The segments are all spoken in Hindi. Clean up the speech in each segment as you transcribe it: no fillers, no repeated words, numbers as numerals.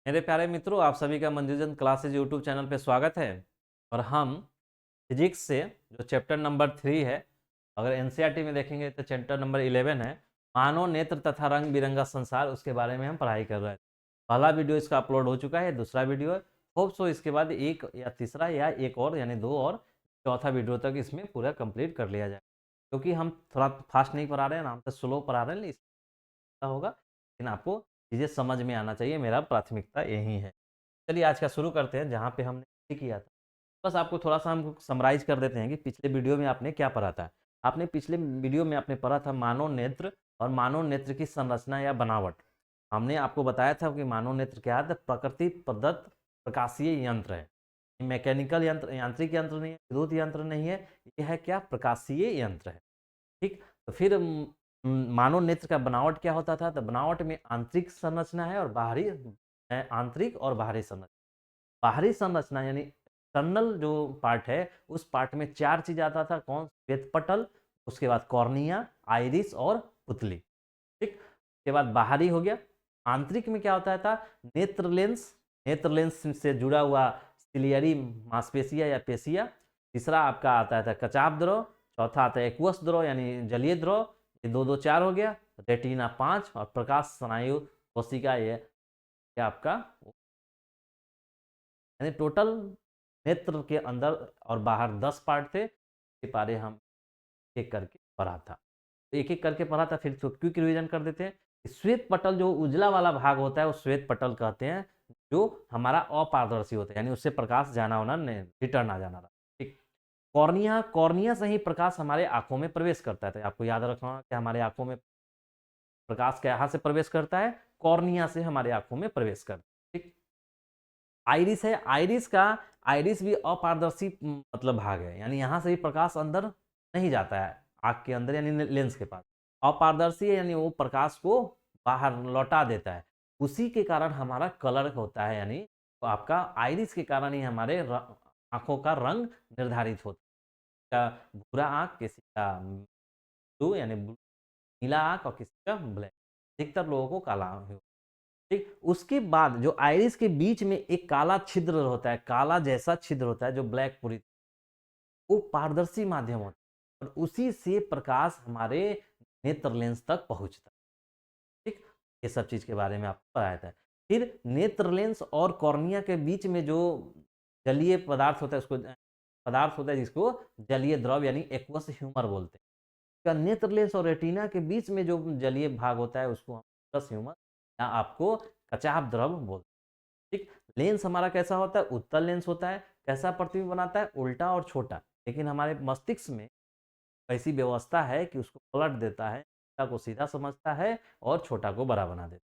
मेरे प्यारे मित्रों, आप सभी का मंजूजन क्लासेज यूट्यूब चैनल पे स्वागत है। और हम फिजिक्स से जो चैप्टर नंबर 3 है, अगर एनसीईआरटी में देखेंगे तो चैप्टर नंबर 11 है, मानव नेत्र तथा रंग बिरंगा संसार, उसके बारे में हम पढ़ाई कर रहे हैं। पहला वीडियो इसका अपलोड हो चुका है, दूसरा वीडियो होप सो इसके बाद एक या तीसरा या एक और यानी दो और चौथा वीडियो तक इसमें पूरा कंप्लीट कर लिया जाए, क्योंकि हम थोड़ा फास्ट नहीं पढ़ा रहे हैं ना, हम तो स्लो पढ़ा रहे हैं, होगा लेकिन आपको चीज़ें समझ में आना चाहिए, मेरा प्राथमिकता यही है। चलिए आज का शुरू करते हैं जहाँ पे हमने ये किया था। बस आपको थोड़ा सा हम समराइज कर देते हैं कि पिछले वीडियो में आपने क्या पढ़ा था। आपने पिछले वीडियो में आपने पढ़ा था मानव नेत्र और मानव नेत्र की संरचना या बनावट। हमने आपको बताया था कि मानव नेत्र क्या है, तो प्रकृति प्रदत्त प्रकाशीय यंत्र है। मैकेनिकल यंत्र, यांत्रिक यंत्र नहीं है, विद्युत यंत्र नहीं है, ये है क्या, प्रकाशीय यंत्र है। ठीक। तो फिर मानव नेत्र का बनावट क्या होता था, तो बनावट में आंतरिक संरचना है और बाहरी, आंतरिक और बाहरी संरचना। बाहरी संरचना यानी एक्सटर्नल जो पार्ट है, उस पार्ट में चार चीज आता था, कौन, श्वेत पटल, उसके बाद कॉर्निया, आइरिस और पुतली। ठीक। उसके बाद बाहरी हो गया। आंतरिक में क्या होता था, नेत्र लेंस, नेत्र लेंस से जुड़ा हुआ सिलियरी मांसपेशिया या पेशिया। तीसरा आपका आता था कचाप द्रव। चौथा आता है एक्वस द्रव यानी जलीय द्रव। ये दो दो चार हो गया। रेटिना 5 और प्रकाश स्नायु कोशिका, ये क्या आपका, यानी टोटल नेत्र के अंदर और बाहर 10 पार्ट थे। ये पारे हम एक करके पढ़ा था, तो एक एक करके पढ़ा था, फिर क्विक रिवीजन कर देते हैं। श्वेत पटल जो उजला वाला भाग होता है, वो श्वेत पटल कहते हैं, जो हमारा अपारदर्शी होता है, यानी उससे प्रकाश जाना होना नहीं, रिटर्न आ जाना। ठीक। कॉर्निया, कॉर्निया से ही प्रकाश हमारे आंखों में प्रवेश करता है, तो आपको याद रखना कि हमारे आंखों में प्रकाश कहाँ से प्रवेश करता है, कॉर्निया से हमारे आंखों में प्रवेश करता है। ठीक। आइरिस है, आइरिस का, आइरिस भी अपारदर्शी मतलब भाग है, यानी यहाँ से भी प्रकाश अंदर नहीं जाता है आँख के अंदर, यानी लेंस के पास। अपारदर्शी है यानी वो प्रकाश को बाहर लौटा देता है, उसी के कारण हमारा कलर होता है, यानी तो आपका आइरिस के कारण ही हमारे आंखों का रंग निर्धारित होता है। भूरा आंख, किसी का ब्लू यानी नीला आंख, और किसी का ब्लैक, अधिकतर लोगों को काला आंख। ठीक। उसके बाद जो आइरिस के बीच में एक काला छिद्र होता है, काला जैसा छिद्र होता है, जो ब्लैक पूरी, वो पारदर्शी माध्यम होता है, और उसी से प्रकाश हमारे नेत्र लेंस तक पहुंचता है। ठीक। ये सब चीज के बारे में आपको बताया था। फिर नेत्र लेंस और कॉर्निया के बीच में जो जलीय पदार्थ होता है, उसको पदार्थ होता है जिसको जलीय द्रव यानी एक्वस ह्यूमर बोलते हैं। का नेत्र लेंस और रेटिना के बीच में जो जलीय भाग होता है, उसको हम एक्वस ह्यूमर या आपको कचाप द्रव बोलते हैं। ठीक। लेंस हमारा कैसा होता है, उत्तल लेंस होता है। कैसा प्रतिबिंब बनाता है, उल्टा और छोटा, लेकिन हमारे मस्तिष्क में ऐसी व्यवस्था है कि उसको पलट देता है, उल्टा को सीधा समझता है और छोटा को बड़ा बना देता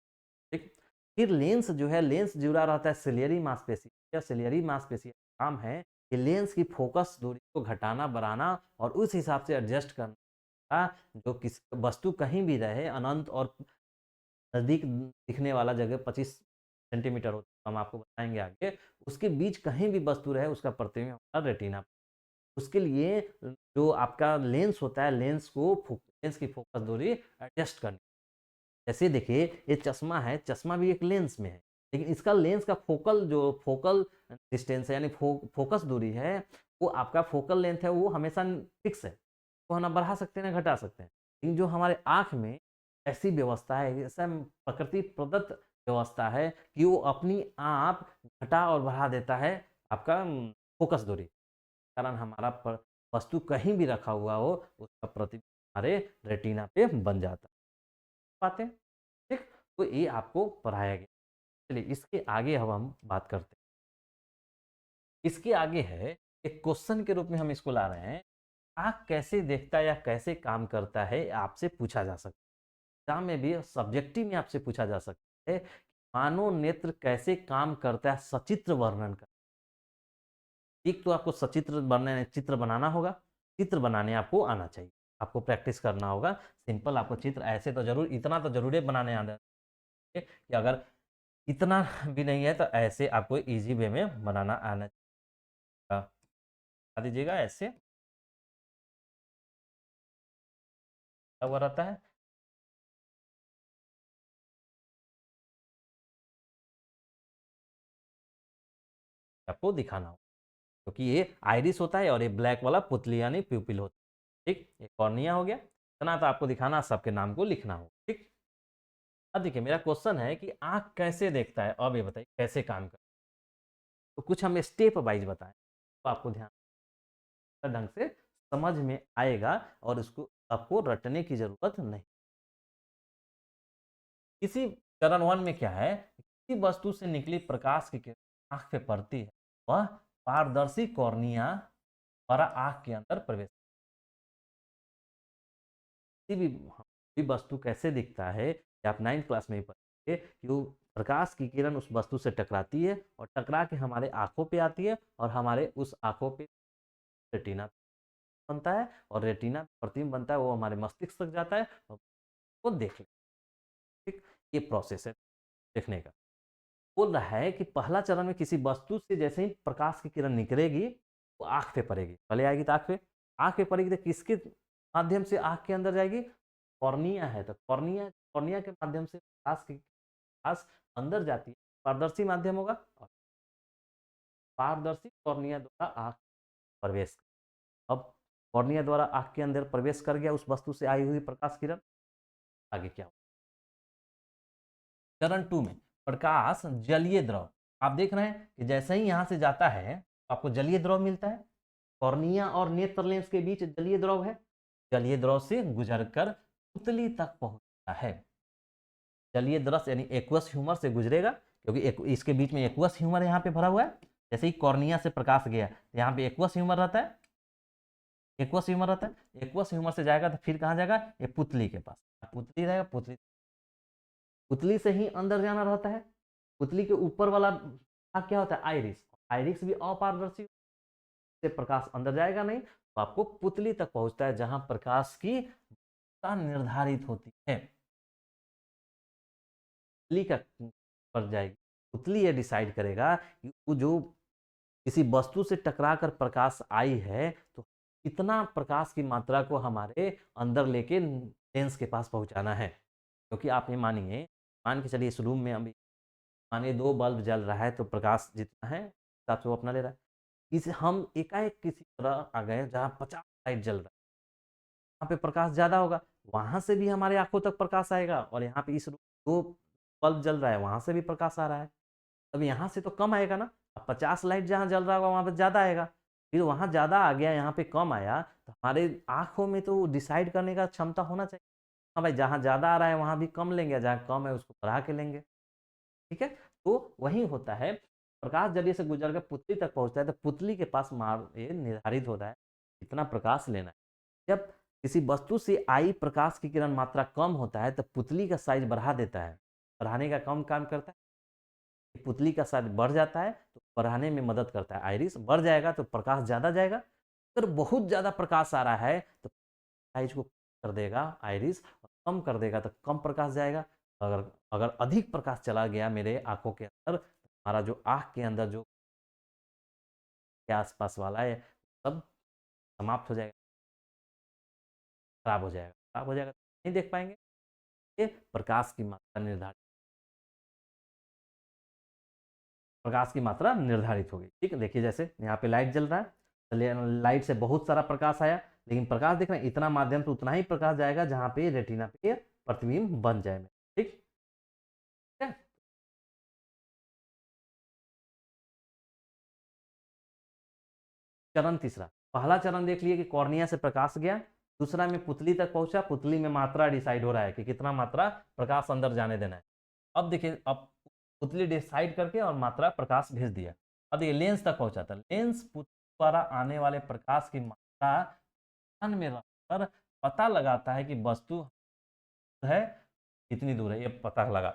है। ठीक। फिर लेंस जो है, लेंस जुड़ा रहता है सिलियरी मांसपेशी या सिलियरी मांसपेशी का काम है कि लेंस की फोकस दूरी को घटाना बढ़ाना और उस हिसाब से एडजस्ट करना, जो किस वस्तु कहीं भी रहे, अनंत और नज़दीक दिखने वाला जगह 25 सेंटीमीटर होता है, हम आपको बताएंगे आगे, उसके बीच कहीं भी वस्तु रहे, उसका प्रतिबिंब हमारा रेटिना। उसके लिए जो आपका लेंस होता है, लेंस की फोकस दूरी एडजस्ट करनी। जैसे देखिए, ये चश्मा है, चश्मा भी एक लेंस में है, लेकिन इसका लेंस का फोकल डिस्टेंस है, यानी फोकस दूरी है, वो आपका फोकल लेंथ है, वो हमेशा फिक्स है, तो ना बढ़ा सकते हैं ना घटा सकते हैं। लेकिन जो हमारे आँख में ऐसी व्यवस्था है, ऐसा प्रकृति प्रदत्त व्यवस्था है कि वो अपनी आप घटा और बढ़ा देता है आपका फोकस दूरी, कारण हमारा वस्तु कहीं भी रखा हुआ हो, उसका प्रतिबिंब हमारे रेटिना पे बन जाता है। बातें। ठीक। तो ये आपको पढ़ाया गया। चलिए इसके आगे अब हम बात करते हैं। इसके आगे है, एक क्वेश्चन के रूप में हम इसको ला रहे हैं, आँख कैसे देखता है या कैसे काम करता है, आपसे पूछा जा सकता है। एग्जाम में भी सब्जेक्टिव में आपसे पूछा जा सकता है, मानव नेत्र कैसे काम करता है, सचित्र वर्णन कर। एक तो आपको सचित्र बनने चित्र बनाना होगा, चित्र बनाने आपको आना चाहिए, आपको प्रैक्टिस करना होगा। सिंपल आपको चित्र ऐसे तो जरूर, इतना तो जरूर बनाने आना चाहिए कि अगर इतना भी नहीं है तो ऐसे आपको इजी वे में बनाना आना चाहिए। बता दीजिएगा ऐसे क्या हुआ रहता है। आपको दिखाना होगा, क्योंकि ये आइरिस होता है और ये ब्लैक वाला पुतली यानी प्यूपिल होता है। ठीक, ये कॉर्निया हो गया, इतना तो आपको दिखाना, सबके नाम को लिखना होगा। ठीक, अब देखिए मेरा क्वेश्चन है कि आँख कैसे देखता है, अब ये बताइए कैसे काम करता है। तो कुछ हम स्टेप वाइज बताएं तो आपको ध्यान ढंग से समझ में आएगा और उसको आपको रटने की जरूरत नहीं। किसी चरण 1 में क्या है, किसी वस्तु से निकली प्रकाश की किरण आंख पे पड़ती है, वह पारदर्शी कॉर्निया द्वारा आंख के अंदर प्रवेश। किसी भी वस्तु कैसे दिखता है, ये आप 9th क्लास में ही पढ़ेंगे कि वो प्रकाश की किरण उस वस्तु से टकराती है और टकरा के हमारे आंखों पे आती है और हमारे उस आंखों पे रेटिना बनता है और रेटिना प्रतिबिंब बनता है, वो हमारे मस्तिष्क तक जाता है और वो देख लेते हैं। ठीक, ये प्रोसेस है देखने का। बोल रहा है कि पहला चरण में किसी वस्तु से जैसे ही प्रकाश की किरण निकलेगी वो आँख पे पड़ेगी, पहले आएगी तो आँख पे पड़ेगी तो किसके माध्यम से आँख के अंदर जाएगी, कॉर्निया है तो कॉर्निया कॉर्निया के माध्यम से प्रकाश अंदर जाती है, पारदर्शी माध्यम होगा और पारदर्शी कॉर्निया द्वारा आँख प्रवेश। अब कॉर्निया द्वारा आँख के अंदर प्रवेश कर गया उस वस्तु से आई हुई प्रकाश किरण, आगे क्या होगा। चरण 2 में प्रकाश जलीय द्रव, आप देख रहे हैं कि जैसे ही यहां से जाता है आपको जलीय द्रव मिलता है, कॉर्निया और नेत्र लेंस के बीच जलीय द्रव है, जलीय द्रव से गुजरकर पुतली तक पहुंचता है। जलीय द्रव यानी एक्वस ह्यूमर से गुजरेगा, क्योंकि इसके बीच में एक्वस ह्यूमर यहाँ पे भरा हुआ है। जैसे ही कॉर्निया से प्रकाश गया यहाँ पे एक्वस ह्यूमर रहता है, एक्वस ह्यूमर रहता है, एक्वस ह्यूमर से जाएगा तो फिर कहाँ जाएगा, ये पुतली के पास, पुतली रहेगा, पुतली पुतली से ही अंदर जाना रहता है। पुतली के ऊपर वाला भाग क्या होता है, आइरिस, आइरिस भी अपारदर्शी से प्रकाश अंदर जाएगा नहीं, तो आपको पुतली तक पहुंचता है जहां प्रकाश की दिशा निर्धारित होती है। पुतली का पर जाएगी, पुतली ये डिसाइड करेगा कि वो जो किसी वस्तु से टकरा कर प्रकाश आई है तो कितना प्रकाश की मात्रा को हमारे अंदर लेके लेंस के पास पहुंचाना है। क्योंकि आप ये मानिए, मान के चलिए इस रूम में अभी मानिए 2 बल्ब जल रहा है तो प्रकाश जितना है हिसाब से वो अपना ले रहा है। इसे हम एकाएक किसी तरह आ गए जहाँ 50 लाइट जल रहा है, वहाँ पे प्रकाश ज़्यादा होगा, वहाँ से भी हमारे आंखों तक प्रकाश आएगा और यहाँ पे इस 2 बल्ब जल रहा है वहाँ से भी प्रकाश आ रहा है। अब यहाँ से तो कम आएगा ना, अब 50 लाइट जहाँ जल रहा होगा वहाँ पे ज़्यादा आएगा, फिर वहाँ ज़्यादा आ गया यहाँ पे कम आया तो हमारे आँखों में तो डिसाइड करने का क्षमता होना चाहिए। हाँ भाई, जहाँ ज़्यादा आ रहा है वहाँ भी कम लेंगे, जहाँ कम है उसको बढ़ा के लेंगे। ठीक है, तो वही होता है, प्रकाश जरिए से गुजर कर पुतली तक पहुंचता है तो पुतली के पास मार ये निर्धारित होता है कितना प्रकाश लेना है। जब किसी वस्तु से आई प्रकाश की किरण मात्रा कम होता है तो पुतली का साइज बढ़ा देता है, बढ़ाने का कम काम करता है। पुतली का साइज बढ़ जाता है तो बढ़ाने में मदद करता है, आइरिस बढ़ जाएगा तो प्रकाश ज़्यादा जाएगा। अगर बहुत ज़्यादा प्रकाश आ रहा है तो साइज को कर देगा आइरिस, और कम कर देगा तो कम प्रकाश जाएगा। अगर अगर अधिक प्रकाश चला गया मेरे आंखों के अंदर, हमारा जो आँख के अंदर जो के आसपास वाला है सब समाप्त हो जाएगा, खराब हो जाएगा, खराब हो जाएगा तो नहीं देख पाएंगे। ये प्रकाश की मात्रा निर्धारित, प्रकाश की मात्रा निर्धारित होगी। ठीक है, देखिए जैसे यहाँ पे लाइट जल रहा है, लाइट से बहुत सारा प्रकाश आया, लेकिन प्रकाश देख रहे हैं इतना माध्यम से उतना ही प्रकाश जाएगा जहाँ पे रेटिना पे प्रतिबिंब बन जाए। ठीक है, चरण तीसरा, पहला चरण देख लिए कि कॉर्निया से प्रकाश गया, दूसरा में पुतली तक पहुंचा, पुतली में मात्रा डिसाइड हो रहा है कि कितना मात्रा प्रकाश अंदर जाने देना है। अब देखिए, अब पुतली डिसाइड करके और मात्रा प्रकाश भेज दिया। अब देखिए लेंस तक पहुंचा था, लेंस पुतली द्वारा आने वाले प्रकाश की मात्रा ध्यान में रखकर पता लगाता है कि वस्तु है कितनी दूर है, ये पता लगा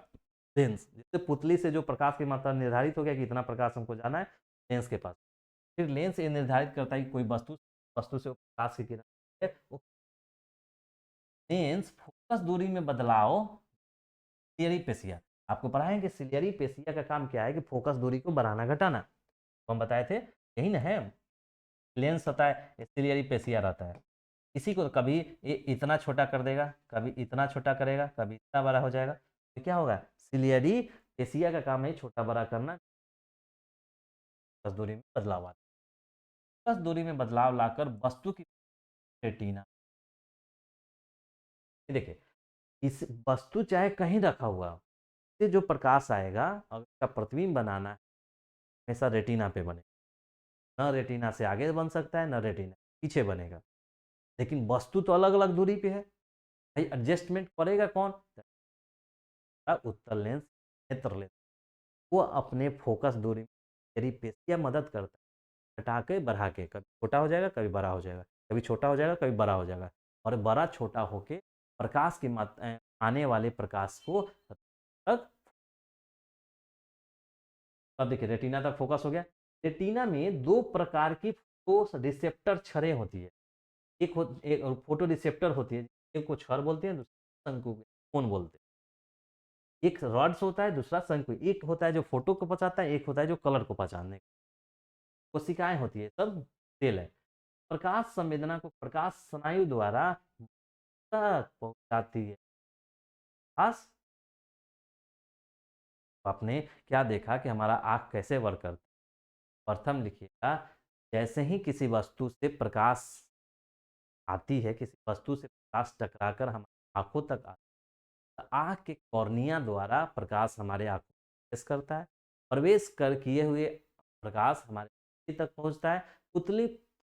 लेंस, जिससे पुतली से जो प्रकाश की मात्रा निर्धारित हो गया कि इतना प्रकाश हमको जाना है लेंस के पास। फिर लेंस ये निर्धारित करता है कि कोई वस्तु वस्तु से प्रकाश की किरण है, वो लेंस फोकस दूरी में बदलाव, सिलियरी पेशिया, आपको पढ़ा है कि सिलियरी पेशिया का काम क्या है कि फोकस दूरी को बढ़ाना घटाना, तो हम बताए थे यही ना है। लेंस होता है, सिलियरी पेशिया रहता है, इसी को कभी ये इतना छोटा कर देगा, कभी इतना छोटा करेगा, कभी इतना बड़ा हो जाएगा, तो क्या होगा, सिलियरी पेशिया का काम है छोटा बड़ा करना। फोकस दूरी में बदलाव आता है। फोकस दूरी में बदलाव लाकर वस्तु की रेटिना, ये देखिए, इस वस्तु चाहे कहीं रखा हुआ हो, इससे जो प्रकाश आएगा और उसका प्रतिबिंब बनाना है, हमेशा रेटिना पे बने। न रेटिना से आगे बन सकता है, न रेटिना पीछे बनेगा। लेकिन वस्तु तो अलग अलग दूरी पे है, भाई एडजस्टमेंट करेगा कौन? उत्तल लेंस, नेत्र लेंस, वो अपने फोकस दूरी में तेरी पेशियां मदद करता है, घटा के बढ़ा के, कभी छोटा हो जाएगा, कभी बड़ा हो जाएगा, कभी छोटा हो जाएगा, कभी बड़ा हो जाएगा, और बड़ा छोटा होके प्रकाश की मात्रा, आने वाले प्रकाश को तक, अब देखिए रेटिना तक फोकस हो गया। रेटिना में दो प्रकार की फोटो रिसेप्टर छड़ें होती है, एक फोटो रिसेप्टर होती है, एक को छड़ बोलते हैं, दूसरा शंकु कोन बोलते हैं। एक रॉड्स होता है, दूसरा शंकु, एक होता है जो फोटो को पहचानता है, एक होता है जो कलर को पहचानने, कोशिकाएं होती है, सब सेल है। प्रकाश संवेदना को प्रकाश स्नायु द्वारा तक पहुंचाती है। खास आपने क्या देखा कि हमारा आँख कैसे वर्क करता है? प्रथम लिखिएगा, जैसे ही किसी वस्तु से प्रकाश आती है, किसी वस्तु से प्रकाश टकराकर हमारी आँखों तक आता है, तो आँख के कॉर्निया द्वारा प्रकाश हमारे आँखों में प्रवेश करता है। प्रवेश कर किए हुए प्रकाश हमारे पुतली तक पहुँचता है। पुतली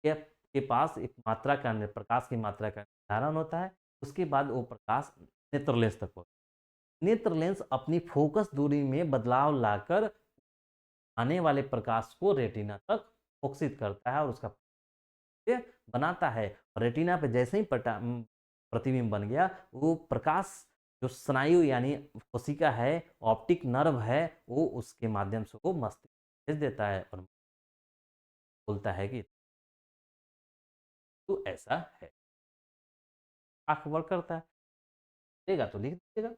के पास एक मात्रा का, प्रकाश की मात्रा का निर्धारण होता है। उसके बाद वो प्रकाश नेत्र लेंस तक पहुँचता है। नेत्र लेंस अपनी फोकस दूरी में बदलाव लाकर आने वाले प्रकाश को रेटिना तक फोकसित करता है और उसका बनाता है। रेटिना पे जैसे ही प्रतिबिंब बन गया, वो प्रकाश जो स्नायु यानी कोशिका है, ऑप्टिक नर्व है, वो उसके माध्यम से वो मस्तिष्क भेज देता है और बोलता है कि तो ऐसा है। आंख वर्क करता है, देगा तो लिख दीजिएगा।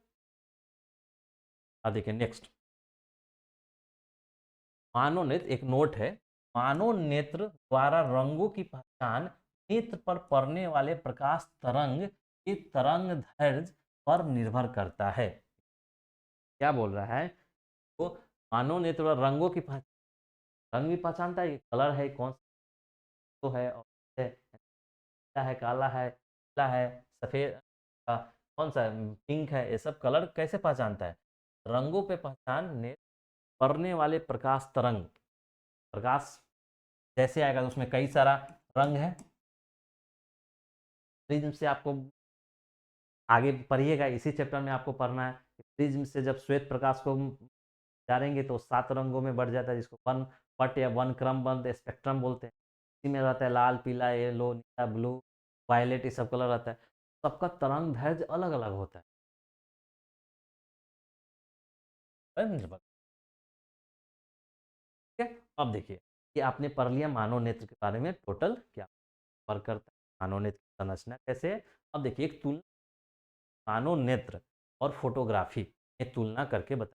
अब देखिए नेक्स्ट, मानोनेत्र, एक नोट है, मानोनेत्र द्वारा रंगों की पहचान नेत्र पर पड़ने वाले प्रकाश तरंग के तरंग दैर्ध्य पर निर्भर करता है। क्या बोल रहा है? तो मानोनेत्र द्वारा रंगों की पहचान, रंग भी पहचानता है कि कलर है कौन सा, तो है, और है काला है, पीला है, सफेद, कौन सा पिंक है, ये सब कलर कैसे पहचानता है? रंगों पे पहचान ने पड़ने वाले प्रकाश तरंग, प्रकाश जैसे आएगा तो उसमें कई सारा रंग है। प्रिज्म से आपको आगे पढ़िएगा, इसी चैप्टर में आपको पढ़ना है। प्रिज्म से जब श्वेत प्रकाश को जानेंगे तो 7 रंगों में बढ़ जाता है, जिसको वन पट या वन क्रम बंद स्पेक्ट्रम बोलते हैं। इसी में रहता है लाल, पीला, येलो, नीला, ब्लू, वायलेट, ये सब कलर रहता है। सबका तरंग दैर्ध्य अलग अलग होता है। ठीक है, अब देखिए, ये आपने पढ़ लिया मानव नेत्र के बारे में, टोटल क्या फर्क करता है, मानव नेत्र की संरचना कैसे है। अब देखिए एक तुलना, मानव नेत्र और फोटोग्राफी में तुलना करके बता।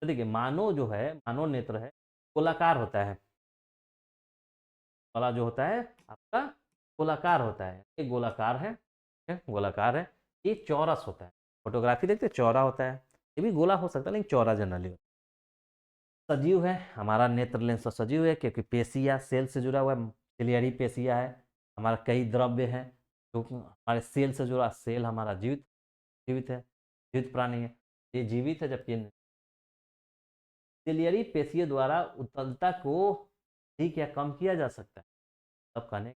तो देखिए मानव जो है, मानव नेत्र है, गोलाकार होता है, वाला जो होता है आपका गोलाकार होता है, ये गोलाकार है, गोलाकार है। ये चौरस होता है, फोटोग्राफी देखते चौड़ा होता है, ये भी गोला हो सकता है लेकिन चौड़ा जनरली होता है। सजीव है, हमारा नेत्र लेंस तो सजीव है क्योंकि पेशिया सेल से जुड़ा हुआ है, सिलियरी पेशिया है। हमारा कई द्रव्य हैं जो हमारे सेल से जुड़ा, सेल हमारा जीवित जीवित है, जीवित प्राणी है, ये जीवित है, जबकि सिलियरी पेशियों द्वारा उत्तलता को ठीक या कम किया जा सकता है। तब कहने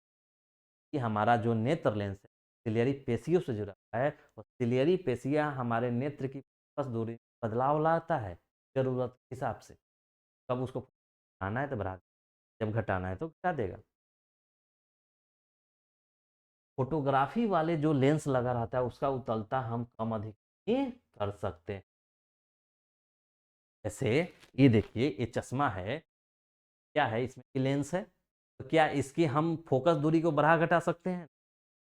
कि हमारा जो नेत्र लेंस है सिलियरी पेशियों से जुड़ा है, और सिलियरी पेशियाँ हमारे नेत्र की फोकस दूरी में बदलाव लाता है जरूरत के हिसाब से। कब उसको बढ़ाना है तो बढ़ा, जब घटाना है तो घटा देगा। फोटोग्राफी वाले जो लेंस लगा रहता है उसका उतलता हम कम अधिक ही कर सकते हैं। जैसे ये देखिए, ये चश्मा है, क्या है इसमें की लेंस है, तो क्या इसकी हम फोकस दूरी को बढ़ा घटा सकते हैं?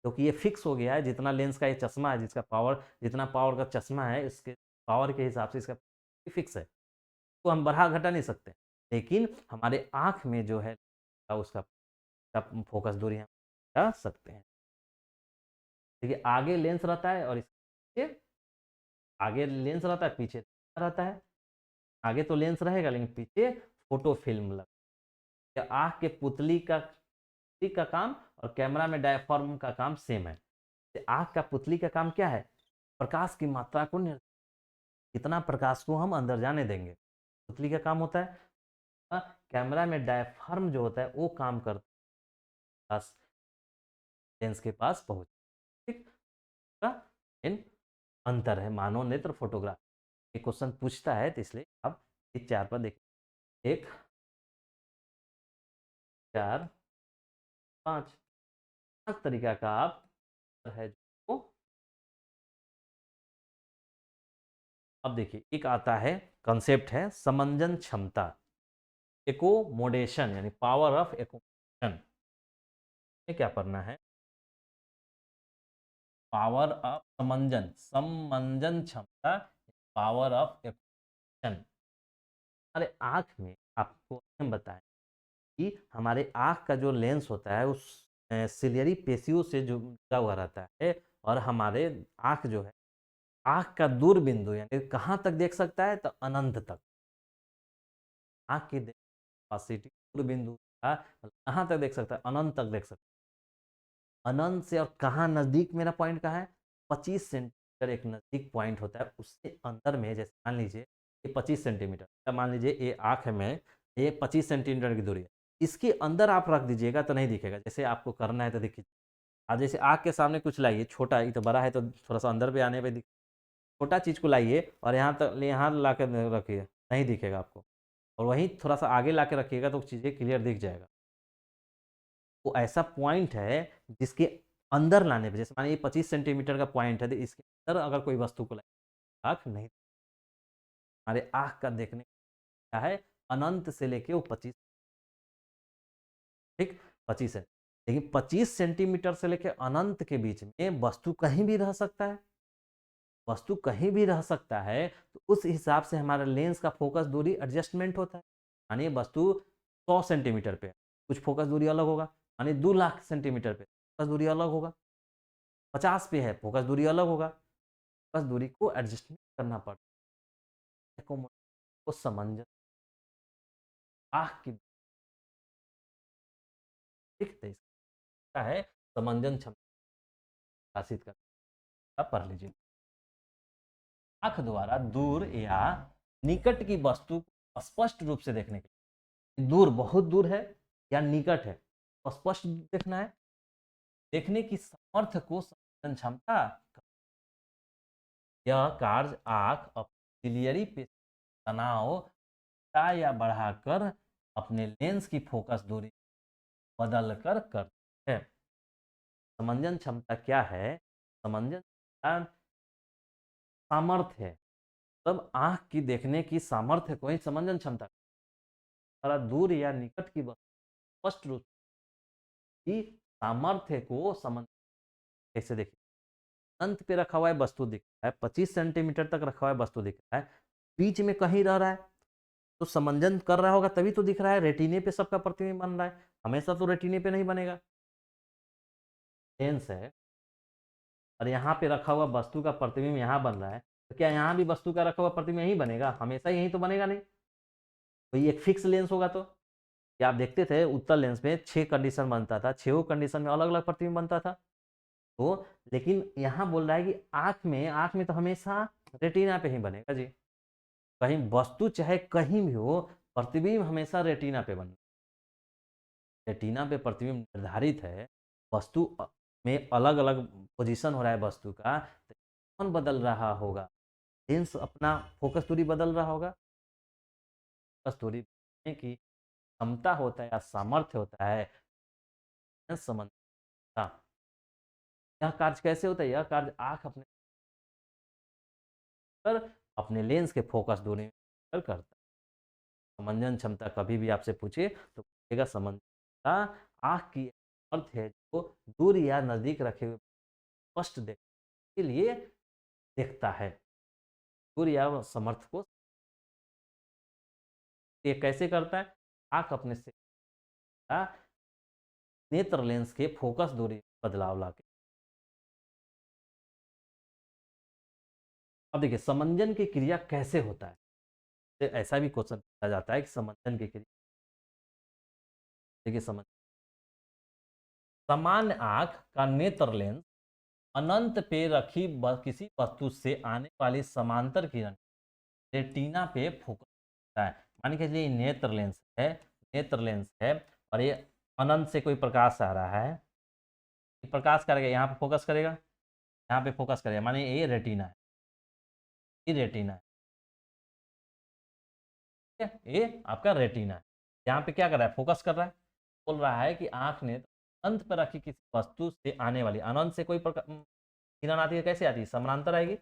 क्योंकि ये फिक्स हो गया है, जितना लेंस का ये चश्मा है, जिसका पावर, जितना पावर का चश्मा है, इसके पावर के हिसाब से इसका फिक्स है, तो हम बढ़ा घटा नहीं सकते। लेकिन हमारे आँख में जो है उसका फोकस दूरी हम घटा सकते हैं। देखिए आगे लेंस रहता है और इसके आगे लेंस रहता है, पीछे रहता है। आगे तो लेंस रहेगा लेकिन पीछे फोटो फिल्म लग, या आँख के पुतली का काम और कैमरा में डायफ्राम का काम सेम है। आँख का पुतली का काम क्या है? प्रकाश की मात्रा को कितना प्रकाश को हम अंदर जाने देंगे, पुतली का काम होता है। कैमरा में डायफ्राम जो होता है वो काम करता है लेंस के पास पहुंच। ठीक, का इन अंतर है मानव नेत्र फोटोग्राफ। एक क्वेश्चन पूछता है तो इसलिए आप इस चार पर देखिए, एक, चार, पाँच, पांच तरीका का आप है जो। अब देखिए एक आता है, कंसेप्ट है समंजन क्षमता, एकोमोडेशन यानी पावर ऑफ एकोमोडेशन। ये क्या पढ़ना है? पावर ऑफ समंजन, समंजन क्षमता, पावर ऑफ एकोमोडेशन। हमारे आँख में आपको हम बताएं कि हमारे आँख का जो लेंस होता है उस सिलियरी पेशियों से जुड़ा हुआ रहता है, और हमारे आँख जो है, आँख का दूर बिंदु यानी कहाँ तक देख सकता है? तो अनंत तक। आँख की कैपेसिटी दूर बिंदु का कहाँ तक देख सकता है? अनंत तक देख सकता है। अनंत से और कहाँ नज़दीक मेरा पॉइंट कहाँ है? 25 सेंटीमीटर एक नज़दीक पॉइंट होता है, उससे अंदर में जैसे मान लीजिए ये 25 सेंटीमीटर, मान लीजिए ये आँख में ये 25 सेंटीमीटर की दूरी है, इसके अंदर आप रख दीजिएगा तो नहीं दिखेगा। जैसे आपको करना है तो देखिए, आज जैसे आँख के सामने कुछ लाइए, छोटा है तो बड़ा है तो थोड़ा सा अंदर पे आने पे छोटा चीज़ को लाइए और यहाँ तक यहाँ ला कर रखिए, नहीं दिखेगा आपको। और वहीं थोड़ा सा आगे ला के रखिएगा तो चीज़ें क्लियर दिख जाएगा। वो ऐसा पॉइंट है जिसके अंदर लाने पे, जैसे मानिए 25 सेंटीमीटर का पॉइंट है तो इसके अंदर अगर कोई वस्तु को लाए आँख नहीं, हमारे आँख का देखने का है अनंत से लेके वो 25, ठीक, 25 है। लेकिन 25 सेंटीमीटर से लेके अनंत के बीच में वस्तु कहीं भी रह सकता है, वस्तु कहीं भी रह सकता है, तो उस हिसाब से हमारा लेंस का फोकस दूरी एडजस्टमेंट होता है। यानी वस्तु 100 सेंटीमीटर पे कुछ फोकस दूरी अलग होगा, यानी 2 लाख सेंटीमीटर पे फोकस दूरी अलग होगा, 50 पे है फोकस दूरी अलग होगा। फोकस दूरी को एडजस्टमेंट करना पड़ता है, को समंजस आँख की, ठीक है समंजन क्षमता हासिल कर, पढ़ लीजिए। आँख द्वारा दूर या निकट की वस्तु को स्पष्ट रूप से देखने के लिए, दूर बहुत दूर है या निकट है, स्पष्ट देखना है, देखने की सामर्थ्य को संवेदन क्षमता, यह कार्य आँख सिलियरी पे तनाव या बढ़ाकर अपने लेंस की फोकस दूरी बदल कर करते हैं। समंजन क्षमता क्या है? समंजन सामर्थ्य है, तब आँख की देखने की सामर्थ्य को ही समंजन क्षमता, थोड़ा दूर या निकट की स्पष्ट रूप की सामर्थ्य को समझ, कैसे देखिए, अंत पे रखा हुआ है वस्तु दिख रहा है, 25 सेंटीमीटर तक रखा हुआ है वस्तु दिख रहा है, बीच में कहीं रह रहा है तो समंजन कर रहा होगा तभी तो दिख रहा है। रेटिने पे सबका प्रतिबिंब बन रहा है, हमेशा तो रेटिने पे नहीं बनेगा। लेंस है और यहाँ पे रखा हुआ वस्तु का प्रतिबिंब यहाँ बन रहा है, तो क्या यहाँ भी वस्तु का रखा हुआ प्रतिबिंब यहीं बनेगा? हमेशा यहीं तो बनेगा नहीं। तो ये एक फिक्स लेंस होगा तो क्या आप देखते थे उत्तल लेंस में 6 कंडीशन बनता था, 6 कंडीशन में अलग अलग प्रतिबिंब बनता था। तो लेकिन यहाँ बोल रहा है कि आँख में तो हमेशा रेटिना पे ही बनेगा जी। कहीं वस्तु चाहे कहीं भी हो, प्रतिबिंब हमेशा रेटिना पे बने। रेटिना पे प्रतिबिंब निर्धारित है, वस्तु में अलग अलग पोजीशन हो रहा है वस्तु का, तो कौन बदल रहा होगा? लेंस अपना फोकस दूरी बदल रहा होगा। फोकस दूरी की क्षमता होता है या सामर्थ्य होता है समझता। यह कार्य कैसे होता है? यह कार्य आँख पर अपने लेंस के फोकस दूरी में करता है। समंजन क्षमता कभी भी आपसे पूछे तो पूछेगा समंजन आँख की अर्थ है जो दूर या नजदीक रखे हुए स्पष्ट देखने के लिए देखता है, दूर या समर्थ को। ये कैसे करता है? आँख अपने से नेत्र लेंस के फोकस दूरी बदलाव लाके। अब देखिए समंजन की क्रिया कैसे होता है। ऐसा भी क्वेश्चन पूछा जाता है कि समंजन की क्रिया। देखिए समझ, समान आंख का नेत्र लेंस अनंत पे रखी किसी वस्तु से आने वाली समांतर किरण रेटिना पे फोकस करता है। मान के चलिए नेत्र लेंस है, नेत्र लेंस है, और ये अनंत से कोई प्रकाश आ रहा है, ये प्रकाश करेगा, यहाँ पे फोकस करेगा, यहाँ पे फोकस करेगा, माने ये रेटिना है, ये रेटिना है, ठीक है, ये आपका रेटिना है। यहाँ पे क्या कर रहा है, फोकस कर रहा है, बोल रहा है कि आंख ने अनंत पर रखी किसी वस्तु से आने वाली, अनंत से कोई किरण आती है, कैसे आती है, समानांतर आएगी,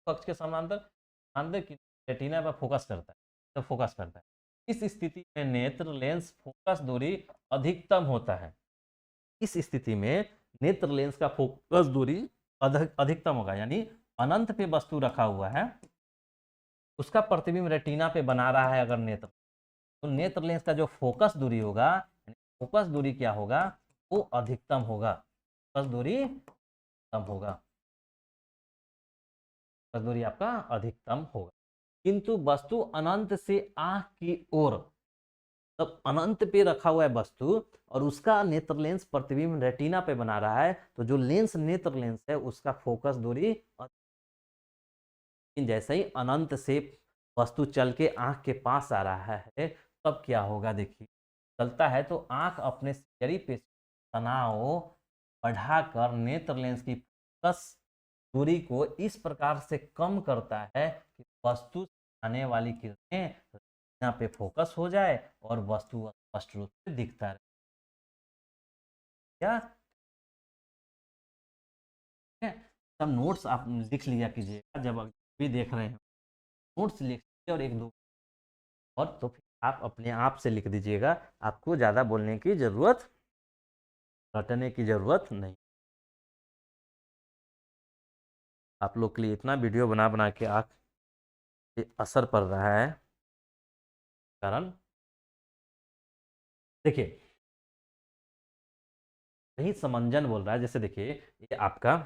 कक्ष के समानांतर, अंदर की रेटिना पर फोकस करता है, तो फोकस करता है। इस स्थिति में नेत्र लेंस फोकस दूरी अधिकतम होता है। इस स्थिति में नेत्र लेंस का फोकस दूरी अधिकतम होगा, यानी अनंत पे वस्तु रखा हुआ है, उसका प्रतिबिंब रेटिना पे बना रहा है अगर नेत्र, तो नेत्र लेंस का जो फोकस दूरी होगा, फोकस दूरी क्या होगा, वो अधिकतम होगा, फोकस दूरी कम होगा, फोकस दूरी आपका अधिकतम होगा। किंतु वस्तु अनंत से आंख की ओर, तब अनंत पे रखा हुआ है वस्तु और उसका नेत्र लेंस प्रतिबिंब रेटिना पे बना रहा है, तो जो लेंस नेत्र लेंस है उसका फोकस दूरी, जैसे ही अनंत से वस्तु चल के आंख के पास आ रहा है, तब क्या होगा, देखिए चलता है तो आंख अपने शरीर पे तनाव बढ़ाकर नेत्र लेंस की फोकस दूरी को इस प्रकार से कम करता है कि वस्तु से आने वाली किरणें रेटिना पे फोकस हो जाए और वस्तु स्पष्ट रूप से दिखता रहे। क्या है? सब नोट्स आप लिख लिया कीजिएगा, जब अभी देख रहे हैं नोट्स लिख लीजिए, और एक दो और तो फिर आप अपने आप से लिख दीजिएगा, आपको ज़्यादा बोलने की ज़रूरत, रटने की ज़रूरत नहीं। आप लोग के लिए इतना वीडियो बना बना के आँख पे असर पड़ रहा है, कारण देखिए यही समंजन बोल रहा है। जैसे देखिए ये आपका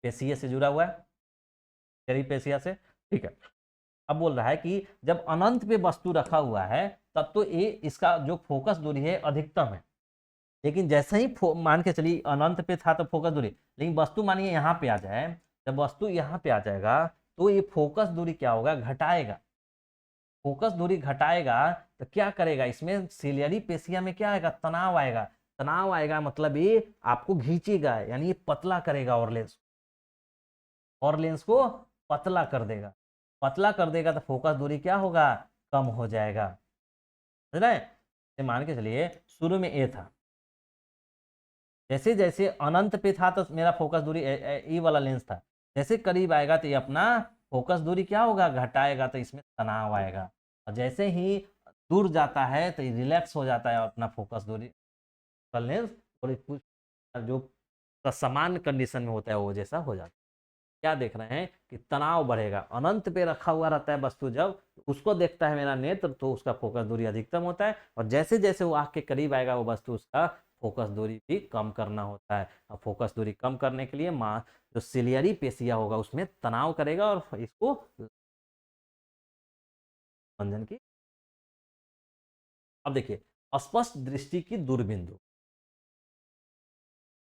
पेशिया से जुड़ा हुआ है, पेशिया से, ठीक है। अब बोल रहा है कि जब अनंत पे वस्तु रखा हुआ है, तब तो ये इसका जो फोकस दूरी है अधिकतम है, लेकिन जैसे ही मान के चलिए अनंत पे था तो फोकस दूरी, लेकिन वस्तु मानिए यहाँ पे आ जाए, जब वस्तु यहाँ पे आ जाएगा तो ये फोकस दूरी क्या होगा, घटाएगा, फोकस दूरी घटाएगा, तो क्या करेगा, इसमें सिलियरी पेशिया में क्या आएगा, तनाव आएगा, तनाव आएगा मतलब ये आपको खींचेगा, यानी ये पतला करेगा, और लेंस को पतला कर देगा, पतला कर देगा तो फोकस दूरी क्या होगा, कम हो जाएगा, समझ रहे हैं। मान के चलिए शुरू में ए था, जैसे जैसे अनंत पे था तो मेरा फोकस दूरी ए वाला लेंस था, जैसे करीब आएगा तो ये अपना फोकस दूरी क्या होगा, घटाएगा, तो इसमें तनाव आएगा, और जैसे ही दूर जाता है तो रिलैक्स हो जाता है अपना फोकस दूरी का लेंस, और कुछ जो समान कंडीशन में होता है वो जैसा हो जाता है। क्या देख रहे हैं कि तनाव बढ़ेगा, अनंत पे रखा हुआ रहता है वस्तु, जब उसको देखता है मेरा नेत्र तो उसका फोकस दूरी अधिकतम होता है, और जैसे जैसे वो आंख के करीब आएगा वो वस्तु, उसका फोकस दूरी भी कम करना होता है। और फोकस दूरी कम करने के लिए जो सिलियरी पेशिया होगा उसमें तनाव करेगा और इसको मंजन की। अब देखिए स्पष्ट दृष्टि की दूरबिंदु,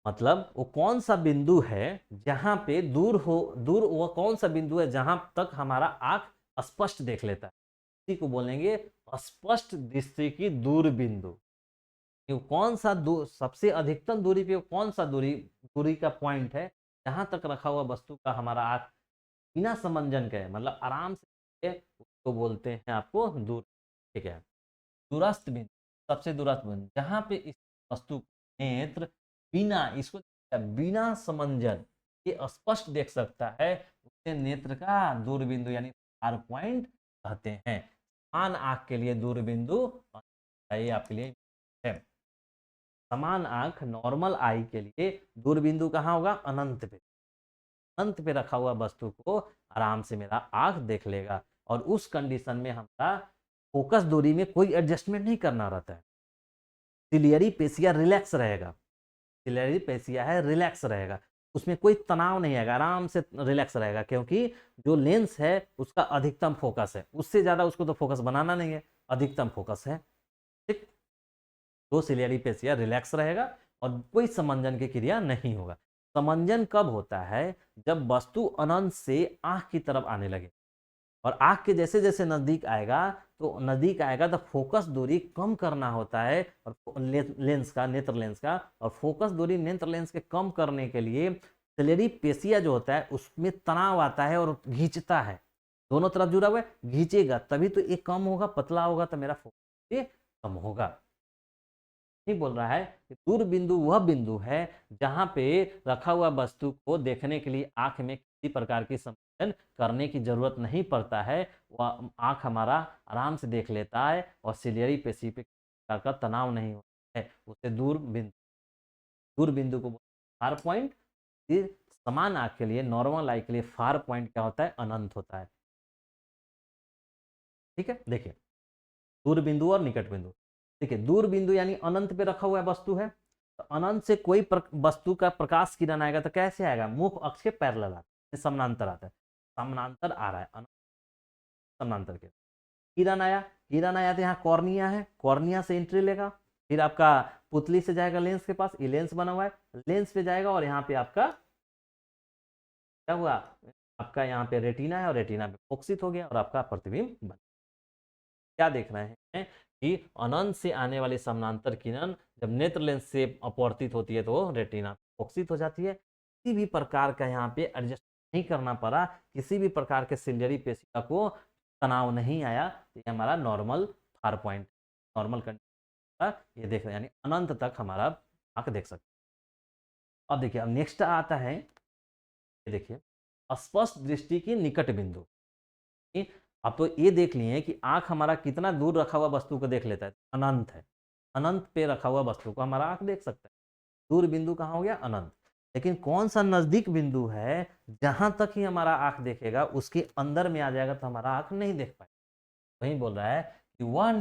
मतलब वो कौन सा बिंदु है जहां पे दूर वो कौन सा बिंदु है जहां तक हमारा आंख स्पष्ट देख लेता है, इसी को बोलेंगे स्पष्ट दृष्टि की दूर बिंदु। ये कौन सा सबसे अधिकतम दूरी पे कौन सा दूरी का पॉइंट है जहां तक रखा हुआ वस्तु का हमारा आंख बिना समंजन के, मतलब आराम से, उसको बोलते हैं आपको दूर, ठीक है। दूरस्थ बिंदु, सबसे दूरस्थ बिंदु जहां पे इस वस्तु नेत्र बिना इसको बिना समंजन ये स्पष्ट देख सकता है, उसे नेत्र का दूर बिंदु यानी फार पॉइंट कहते हैं। समान आंख के लिए दूर बिंदु ये आपके लिए है। समान आंख नॉर्मल आई के लिए दूर बिंदु कहाँ होगा, अनंत पे, अनंत पे रखा हुआ वस्तु को आराम से मेरा आंख देख लेगा, और उस कंडीशन में हमारा फोकस दूरी में कोई एडजस्टमेंट नहीं करना रहता है, सिलियरी पेशिया रिलैक्स रहेगा, सिलियरी पेशिया है रिलैक्स रहेगा, उसमें कोई तनाव नहीं आएगा, आराम से रिलैक्स रहेगा, क्योंकि जो लेंस है उसका अधिकतम फोकस है, उससे ज़्यादा उसको तो फोकस बनाना नहीं है, अधिकतम फोकस है। ठीक, तो सिलियरी पेशिया रिलैक्स रहेगा और कोई समंजन की क्रिया नहीं होगा। समंजन कब होता है? जब वस्तु अनंत से आंख की तरफ आने लगे, और आंख के जैसे जैसे नजदीक आएगा तो फोकस दूरी कम करना होता है, और लेंस का, नेत्र लेंस का, और फोकस दूरी नेत्र लेंस के कम करने के लिए सिलेरी पेशिया जो होता है उसमें तनाव आता है और खींचता है, दोनों तरफ जुड़ा हुआ है, खींचेगा तभी तो ये कम होगा, पतला होगा तो मेरा फोकस ये कम होगा। नहीं बोल रहा है कि दूर बिंदु वह बिंदु है जहां पे रखा हुआ वस्तु को देखने के लिए आंख में किसी प्रकार की संवेदन करने की जरूरत नहीं पड़ता है, वह आंख हमारा आराम से देख लेता है और सिलियरी पेशी पे प्रकार का तनाव नहीं होता है, उसे दूर बिंदु को फार पॉइंट। समान आंख के लिए, नॉर्मल आई के लिए फार पॉइंट क्या होता है? अनंत होता है। ठीक है, देखिए दूर बिंदु और निकट बिंदु। देखिए दूर बिंदु यानी अनंत पे रखा हुआ वस्तु है, तो अनंत से कोई वस्तु का प्रकाश किरण आएगा तो कैसे आएगा? मुख अक्ष के पैरेलल आता है, समानांतर आता है, समानांतर आ रहा है, समानांतर के किरण आया तो यहाँ कॉर्निया है, कॉर्निया से एंट्री लेगा, फिर आपका पुतली से जाएगा लेंस के पास, ये लेंस बना हुआ है, लेंस पे जाएगा और यहाँ पे आपका क्या हुआ? आपका यहाँ पे रेटिना है और रेटिना पे फोकसित हो गया और आपका प्रतिबिंब बन। क्या देख रहे हैं कि अनंत से आने वाली समानांतर किरण जब नेत्र लेंस से अपवर्तित होती है तो रेटिना फोकसित हो जाती है। किसी भी प्रकार का यहाँ पे एडजस्ट नहीं करना पड़ा, किसी भी प्रकार के सिलियरी पेशिका को तनाव नहीं आया, तो ये हमारा normal far point, normal condition ये देख रहे हैं, यानी अनंत तक हमारा आंख देख सकते हैं। अब देखिए, अब नेक्स्ट आता है, ये देखिए स्पष्ट दृष्टि की निकट बिंदु। अब तो ये देख लिए कि आंख हमारा कितना दूर रखा हुआ वस्तु को देख लेता है, अनंत है, अनंत पे रखा हुआ वस्तु को हमारा आंख देख सकता है। दूर बिंदु कहाँ हो गया? अनंत। लेकिन कौन सा नजदीक बिंदु है जहां तक ही हमारा आंख देखेगा, उसके अंदर में आ जाएगा तो हमारा आंख नहीं देख पाएगा। वही बोल रहा है कि वह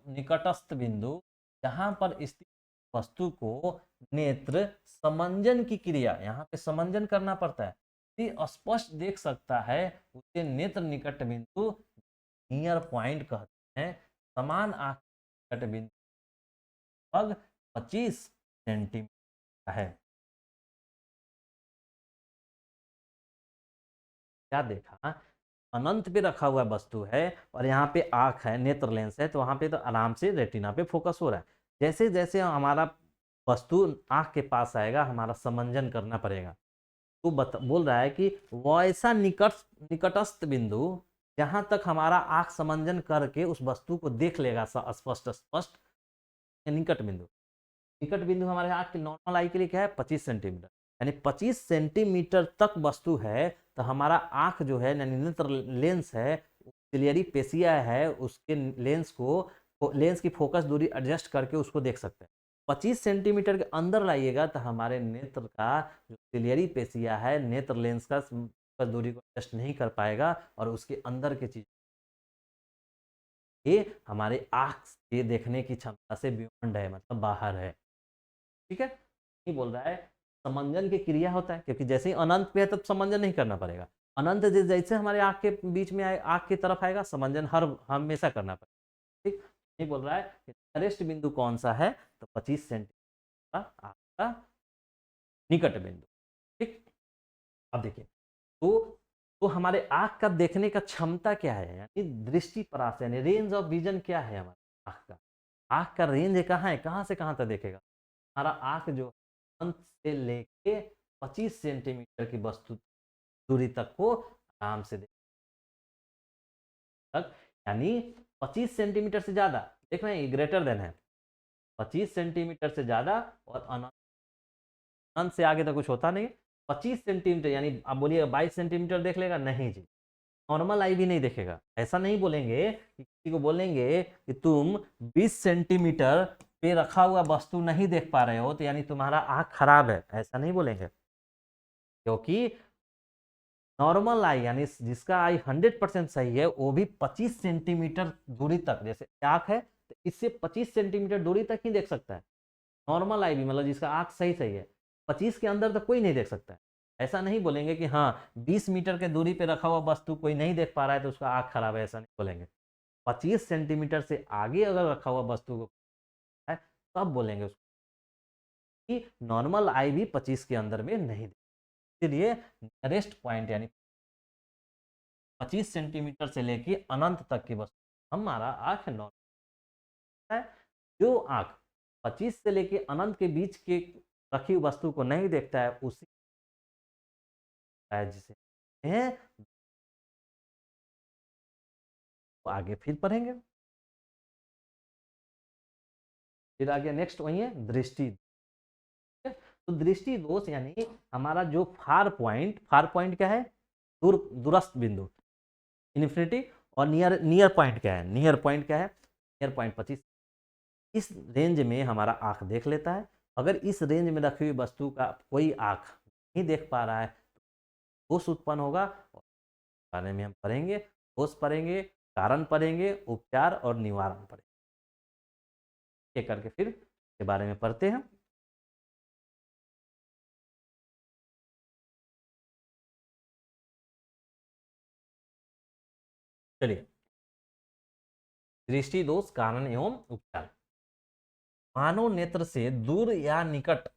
निकटस्थ बिंदु जहां पर स्थित वस्तु को नेत्र समंजन की क्रिया, यहाँ पे समंजन करना पड़ता है, स्पष्ट देख सकता है, उसे नेत्र निकट बिंदु नियर पॉइंट कहते हैं। समान आंख निकट बिंदु लगभग 25 सेंटीमीटर है। क्या देखा? अनंत पे रखा हुआ वस्तु है और यहाँ पे आंख है, नेत्र लेंस है, तो वहां पे तो आराम से रेटिना पे फोकस हो रहा है। जैसे जैसे हमारा वस्तु आंख के पास आएगा, हमारा समंजन करना पड़ेगा। तो बोल रहा है कि वैसा निकटस्थ बिंदु जहां तक हमारा आंख समंजन करके उस वस्तु को देख लेगा स्पष्ट स्पष्ट, निकट बिंदु हमारे आंख की नॉर्मल आई के लिए क्या है? 25 सेंटीमीटर, यानी 25 सेंटीमीटर तक वस्तु है तो हमारा आंख जो है, यानी नेत्र लेंस है, सिलियरी पेशिया है, उसके लेंस की फोकस दूरी एडजस्ट करके उसको देख सकते हैं। 25 सेंटीमीटर के अंदर लाइएगा तो हमारे नेत्र का जो सिलियरी पेशिया है, नेत्र लेंस का फोकस दूरी को एडजस्ट नहीं कर पाएगा और उसके अंदर की चीज ये हमारे आंख से देखने की क्षमता से बियॉन्ड है, मतलब बाहर है। ठीक है, नहीं बोल रहा है समंजन की क्रिया होता है, क्योंकि जैसे ही अनंत पे है तब समंजन नहीं करना पड़ेगा, अनंत जैसे हमारे आंख के बीच में आए, आंख की तरफ आएगा, समंजन हर हमेशा करना पड़ेगा। ठीक, नहीं बोल रहा है कि नियरेस्ट बिंदु कौन सा है? तो 25 सेंटीमीटर आपका निकट बिंदु। ठीक, अब देखिए, तो हमारे आंख का देखने का क्षमता क्या है, यानी दृष्टि परास, यानी रेंज ऑफ विजन क्या है हमारे आंख का? आंख का रेंज कहाँ है, कहाँ से कहाँ तक देखेगा? हमारा आंख जो अंत से लेके 25 सेंटीमीटर की वस्तु दूरी तक को आराम से तक, यानी 25 सेंटीमीटर से ज्यादा, देख रहे हैं ग्रेटर देन है, 25 सेंटीमीटर से ज्यादा और अनंत से आगे तक कुछ होता नहीं। 25 सेंटीमीटर यानी आप बोलिए 22 सेंटीमीटर देख लेगा? नहीं जी, नॉर्मल आई भी नहीं देखेगा। ऐसा नहीं बोलेंगे कि किसी को बोलेंगे कि तुम 20 सेंटीमीटर पे रखा हुआ वस्तु नहीं देख पा रहे हो तो यानी तुम्हारा आंख खराब है, ऐसा नहीं बोलेंगे। क्योंकि नॉर्मल आई यानी जिसका आई 100% सही है वो भी 25 सेंटीमीटर दूरी तक, जैसे आंख है तो इससे 25 सेंटीमीटर दूरी तक ही देख सकता है। नॉर्मल आई भी, मतलब जिसका आंख सही सही है, 25 के अंदर तक कोई नहीं देख सकता है। ऐसा नहीं बोलेंगे कि हाँ 20 मीटर के दूरी पे रखा हुआ वस्तु कोई नहीं देख पा रहा है तो उसका आँख खराब है, ऐसा नहीं बोलेंगे। 25 सेंटीमीटर से आगे अगर रखा हुआ वस्तु को है तब बोलेंगे उसको कि नॉर्मल आई भी 25 के अंदर में नहीं दिखती। इसलिए नियरेस्ट पॉइंट यानी 25 सेंटीमीटर से लेके अनंत तक की वस्तु हमारा आँख नॉर्मल है। जो आँख 25 से लेके अनंत के बीच के रखी हुई वस्तु को नहीं देखता है उसी है जिसे हैं तो आगे फिर पढ़ेंगे। फिर आगे नेक्स्ट वही है दृष्टि। तो दृष्टि दोष यानी हमारा जो फार पॉइंट क्या है, दूरस्थ बिंदु इन्फिनिटी, और नियर नियर पॉइंट क्या है, नियर पॉइंट क्या है, नियर पॉइंट 25। इस रेंज में हमारा आंख देख लेता है। अगर इस रेंज में रखी हुई वस्तु का कोई आंख नहीं देख पा रहा है तो दोष उत्पन्न होगा। और बारे में हम पढ़ेंगे, दोष पढ़ेंगे, कारण पढ़ेंगे, उपचार और निवारण पढ़ेंगे। ये करके फिर के बारे में पढ़ते हैं। चलिए, दृष्टि दोष कारण एवं उपचार। मानव नेत्र से दूर या निकट,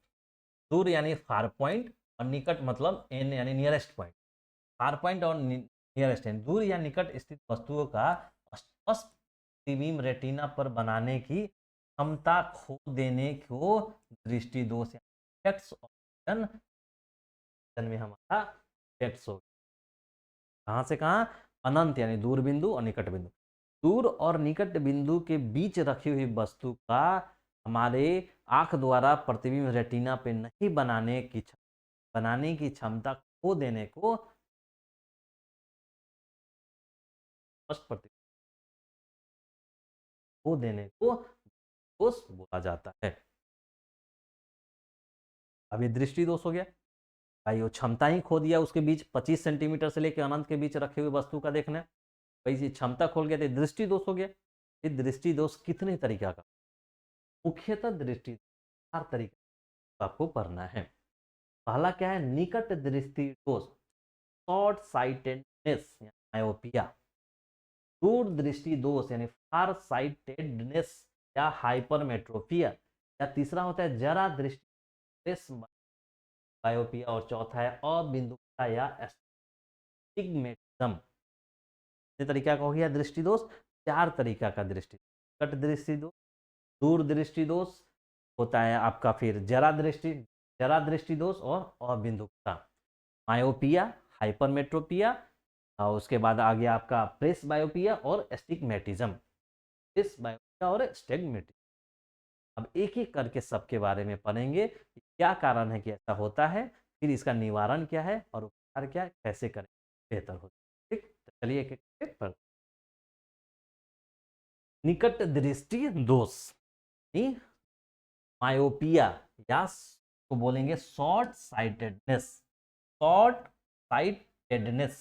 दूर यानी फार पॉइंट और निकट मतलब एन यानी नियरेस्ट पॉइंट। फार पॉइंट और नियरेस्ट एन, दूर या निकट स्थित वस्तुओं का स्पष्ट प्रतिबिंब रेटिना पर बनाने की क्षमता खो देने को दृष्टि दोष में हमारा इफेक्ट्स हो। कहाँ से कहाँ, अनंत यानी दूर बिंदु और निकट बिंदु। दूर और निकट बिंदु के बीच रखी हुई वस्तु का हमारे आंख द्वारा प्रतिबिंब रेटिना पे नहीं बनाने की क्षमता खो देने को खो देने को दोष बोला जाता है। अब ये दृष्टि दोष हो गया भाई, वो क्षमता ही खो दिया उसके बीच 25 सेंटीमीटर से लेकर अनंत के बीच रखे हुए वस्तु का देखना, भाई क्षमता खोल गया तो दृष्टि दोष हो गया। ये दृष्टि दोष कितने तरीका का, मुख्यतः दृष्टि 4 तरीके आपको पढ़ना है। पहला क्या है, निकट दृष्टि दोष, शॉर्ट साइटेडनेस मायोपिया। दूर दृष्टि दोष यानी फार साइटेडनेस या हाइपरमेट्रोपिया। या तीसरा होता है जरा दृष्टि मायोपिया, और चौथा है अबिंदुता या एस्टिग्मेटिज्म। कितने तरीका का हो गया दृष्टि दोष, 4 तरीका का दृष्टि। निकट दृष्टि दोष, दूर दृष्टि दोष होता है आपका, फिर जरा दृष्टि दोष और अबिंदुता, मायोपिया, हाइपरमेट्रोपिया, और उसके बाद आ गया आपका प्रेस बायोपिया और एस्टिग्मेटिज्म। प्रेस बायोपिया और एस्टिग्मेटिज्म। अब एक एक करके सबके बारे में पढ़ेंगे कि क्या कारण है कि ऐसा होता है, फिर इसका निवारण क्या है और उपचार क्या है, कैसे करें बेहतर हो। ठीक, तो चलिए एक एक पर। निकट दृष्टि दोष मायोपिया या को बोलेंगे short sightedness, short sightedness,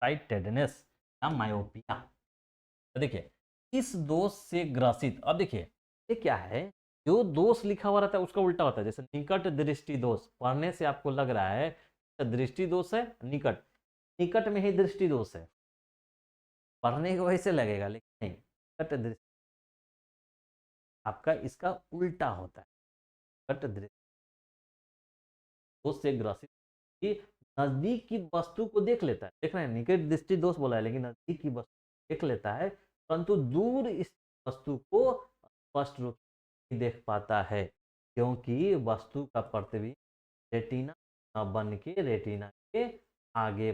sightedness या मायोपिया। तो देखिए इस दोष से ग्रसित, अब देखिए ये क्या है, जो दोष लिखा हुआ रहता है उसका उल्टा होता है। जैसे निकट दृष्टि दोष पढ़ने से आपको लग रहा है दृष्टि दोष है, निकट निकट में ही दृष्टि दोष है, पढ़ने को वैसे लगेगा लेकिन नहीं, निकट दृष्टि आपका इसका उल्टा होता है। निकट दृष्टि दोष से ग्रसित कि नजदीक की वस्तु को देख लेता है, देख रहे हैं निकट दृष्टि दोष बोला है, लेकिन नजदीक की वस्तु देख लेता है परंतु दूर इस वस्तु को स्पष्ट रूप से नहीं देख पाता है, क्योंकि वस्तु का प्रतिबिंब रेटिना न बन के रेटिना के आगे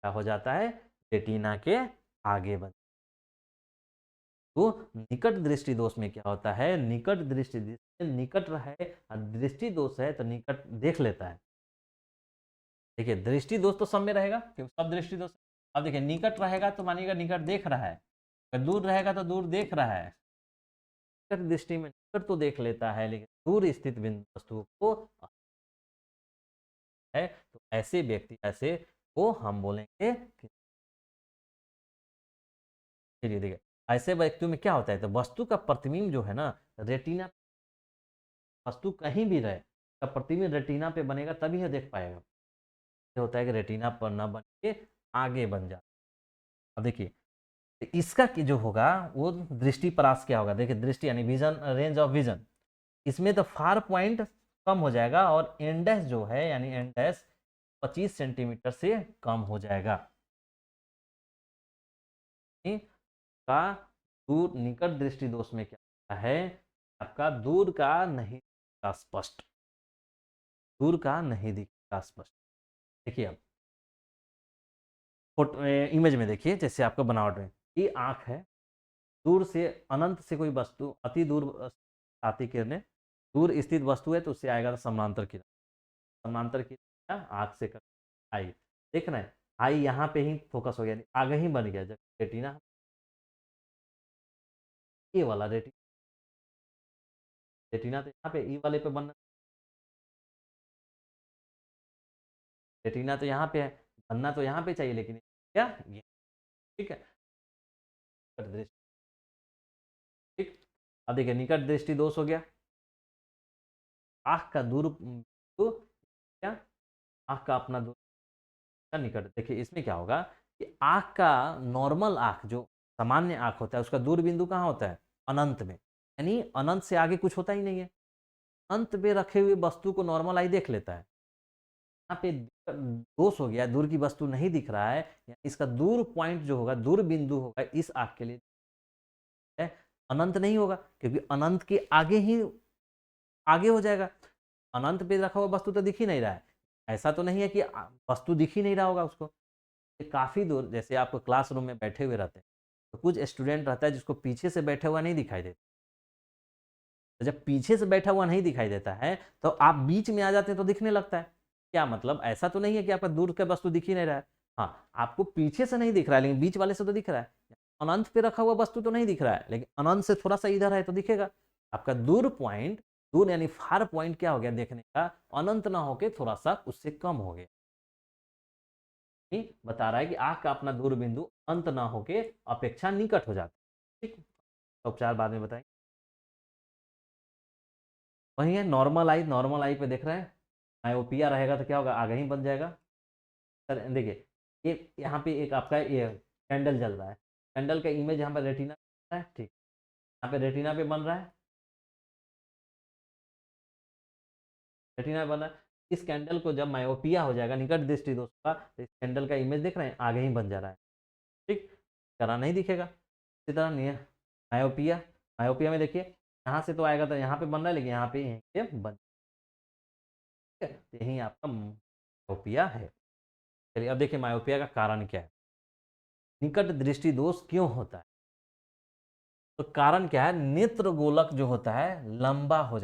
क्या हो जाता है, रेटिना के आगे बन। तो निकट दृष्टि दोष में क्या होता है, निकट दृष्टि निकट रहे, दृष्टि दोष है तो निकट देख लेता है। देखिए दृष्टि दोष तो सब में रहेगा क्योंकि सब दृष्टि दोष। अब देखिए निकट रहेगा तो मानिएगा निकट देख रहा है, अगर दूर रहेगा तो दूर देख रहा है। निकट दृष्टि में निकट तो देख लेता है लेकिन दूर स्थित बिंदु वस्तु को है, तो ऐसे व्यक्ति ऐसे को हम बोलेंगे कि चलिए देखिए ऐसे व्यक्तियों में क्या होता है, तो वस्तु का प्रतिबिंब जो है ना रेटिना, वस्तु कहीं भी रहे का प्रतिबिंब रेटिना पे बनेगा तभी यह देख पाएगा। ये होता है कि रेटिना पर ना बन के आगे बन जाता है। अब देखिए तो इसका कि जो होगा वो दृष्टि परास क्या होगा, देखिए दृष्टि यानी विजन, रेंज ऑफ विजन, इसमें तो फार पॉइंट कम हो जाएगा और एंडेस जो है यानी एंडेस 25 सेंटीमीटर से कम हो जाएगा। का दूर निकट दृष्टि दोष में क्या होता है, आपका दूर का नहीं दिखता स्पष्ट, दूर का नहीं दिखता स्पष्ट। देखिए अब फोटो इमेज में देखिए, जैसे आपका बनावट में ये आंख है, दूर से अनंत से कोई वस्तु अति दूर आती किरणें, दूर स्थित वस्तु है तो उससे आएगा समांतर किरण, समांतर किरण आंख से कर आई, देख रहे हैं आई यहाँ पे ही फोकस हो गया, आगे ही बन गया। जब रेटिना, ये वाला रेटिना, रेटिना तो यहाँ पे ई वाले पे बनना, रेटिना तो यहाँ पे है, बनना तो यहाँ पे चाहिए, लेकिन क्या ये, ठीक है। दृष्टि, ठीक। अब देखिए निकट दृष्टि दोष हो गया, आंख का दूर तो क्या, आंख का अपना दूर का निकट। देखिए इसमें क्या होगा कि आंख का नॉर्मल आंख जो सामान्य आंख होता है उसका दूर बिंदु कहाँ होता है, अनंत में, यानी अनंत से आगे कुछ होता ही नहीं है, अंत पे रखे हुए वस्तु को नॉर्मल आई देख लेता है। यहाँ पे दोष हो गया, दूर की वस्तु नहीं दिख रहा है, इसका दूर पॉइंट जो होगा, दूर बिंदु होगा इस आंख के लिए है, अनंत नहीं होगा, क्योंकि अनंत के आगे ही आगे हो जाएगा। अनंत पे रखा हुआ वस्तु तो दिख ही नहीं रहा है, ऐसा तो नहीं है कि वस्तु दिख ही नहीं रहा होगा उसको, काफी दूर, जैसे आप क्लासरूम में बैठे हुए रहते हैं तो कुछ स्टूडेंट रहता है जिसको पीछे से बैठा हुआ नहीं दिखाई देता, तो जब पीछे से बैठा हुआ नहीं दिखाई देता है तो आप बीच में आ जाते हैं तो दिखने लगता है। क्या मतलब, ऐसा तो नहीं है कि आपका दूर का वस्तु दिख ही नहीं रहा है, हाँ आपको पीछे से नहीं दिख रहा है लेकिन बीच वाले से तो दिख रहा है। अनंत पे रखा हुआ वस्तु तो नहीं दिख रहा है, लेकिन अनंत से थोड़ा सा इधर है तो दिखेगा। आपका दूर पॉइंट, दूर यानी फार पॉइंट क्या हो गया देखने का, अनंत ना होके थोड़ा सा उससे कम हो गया, बता रहा है कि आंख का अपना दूर बिंदु अंत ना होके अपेक्षा निकट हो जाता है। ठीक, उपचार बाद में बताएंगे। वही है नॉर्मल आई, नॉर्मल आई पे देख रहे हैं मायोपिया रहेगा तो क्या होगा, आगे ही बन जाएगा। सर देखिए ये यहाँ पे एक आपका ये कैंडल जल रहा है, कैंडल का इमेज यहाँ पे रेटिना है, ठीक, यहाँ पे रेटिना पे बन रहा है, रेटिना पे बन रहा है। इस कैंडल को जब मायोपिया हो जाएगा, निकट दृष्टि दोष का, तो इस कैंडल का इमेज देख रहे हैं आगे ही बन जा रहा है, ठीक, करा नहीं दिखेगा। इसी तरह नहीं है मायोपिया, मायोपिया में देखिए यहाँ से तो आएगा तो यहाँ पे बन रहा है, लेकिन यहाँ पे यहीं पे बन, ठीक है, यही आपका मायोपिया है। चलिए अब देखिए मायोपिया का कारण क्या है, निकट दृष्टि दोष क्यों होता है, तो कारण क्या है, नेत्र गोलक जो होता है लंबा हो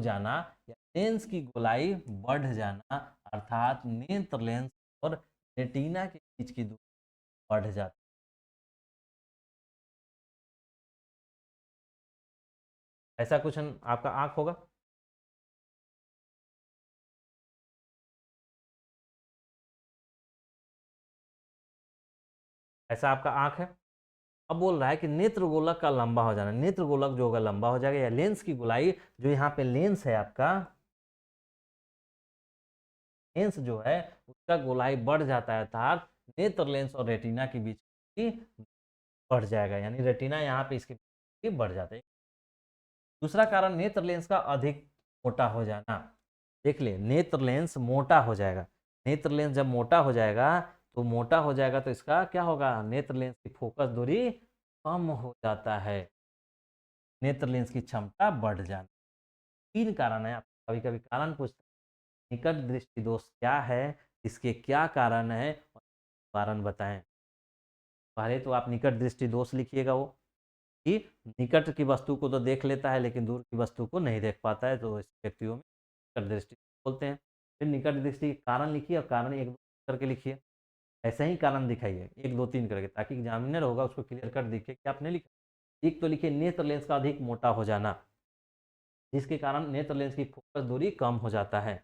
जाना या लेंस की गोलाई बढ़ जाना, अर्थात नेत्र लेंस और रेटिना के बीच की दूरी बढ़ जाती है। ऐसा कुछ आपका आंख होगा, ऐसा आपका आंख है। अब बोल रहा है कि नेत्र गोलक का लंबा हो जाना, नेत्र गोलक जो होगा लंबा हो जाएगा, या लेंस की गोलाई, जो यहाँ पे लेंस है आपका, लेंस जो है उसका गोलाई बढ़ जाता है, अर्थात नेत्र लेंस और रेटिना के बीच की बढ़ जाएगा, यानी रेटिना यहाँ पे इसके बीच बढ़ जाता है। दूसरा कारण नेत्र लेंस का अधिक मोटा हो जाना, देख ले नेत्र लेंस मोटा हो जाएगा, नेत्र लेंस जब मोटा हो जाएगा तो मोटा हो जाएगा तो इसका क्या होगा, नेत्र लेंस की फोकस दूरी कम हो जाता है, नेत्र लेंस की क्षमता बढ़ जाना। तीन कारण है, आप कभी कभी कारण पूछते हैं निकट दृष्टि दोष क्या है, इसके क्या कारण है, कारण बताएं। पहले तो आप निकट दृष्टि दोष लिखिएगा, वो कि निकट की वस्तु को तो देख लेता है लेकिन दूर की वस्तु को नहीं देख पाता है, तो इस व्यक्तियों में निकट दृष्टि बोलते हैं। फिर निकट दृष्टि कारण लिखिए और कारण एक दो करके लिखिए, ऐसे ही कारण दिखाइए एक दो तीन करके, ताकि एग्जामिनर होगा उसको क्लियर कट दिखे कि आपने लिखा। एक तो लिखिए नेत्र लेंस का अधिक मोटा हो जाना, जिसके कारण नेत्र लेंस की फोकस दूरी कम हो जाता है।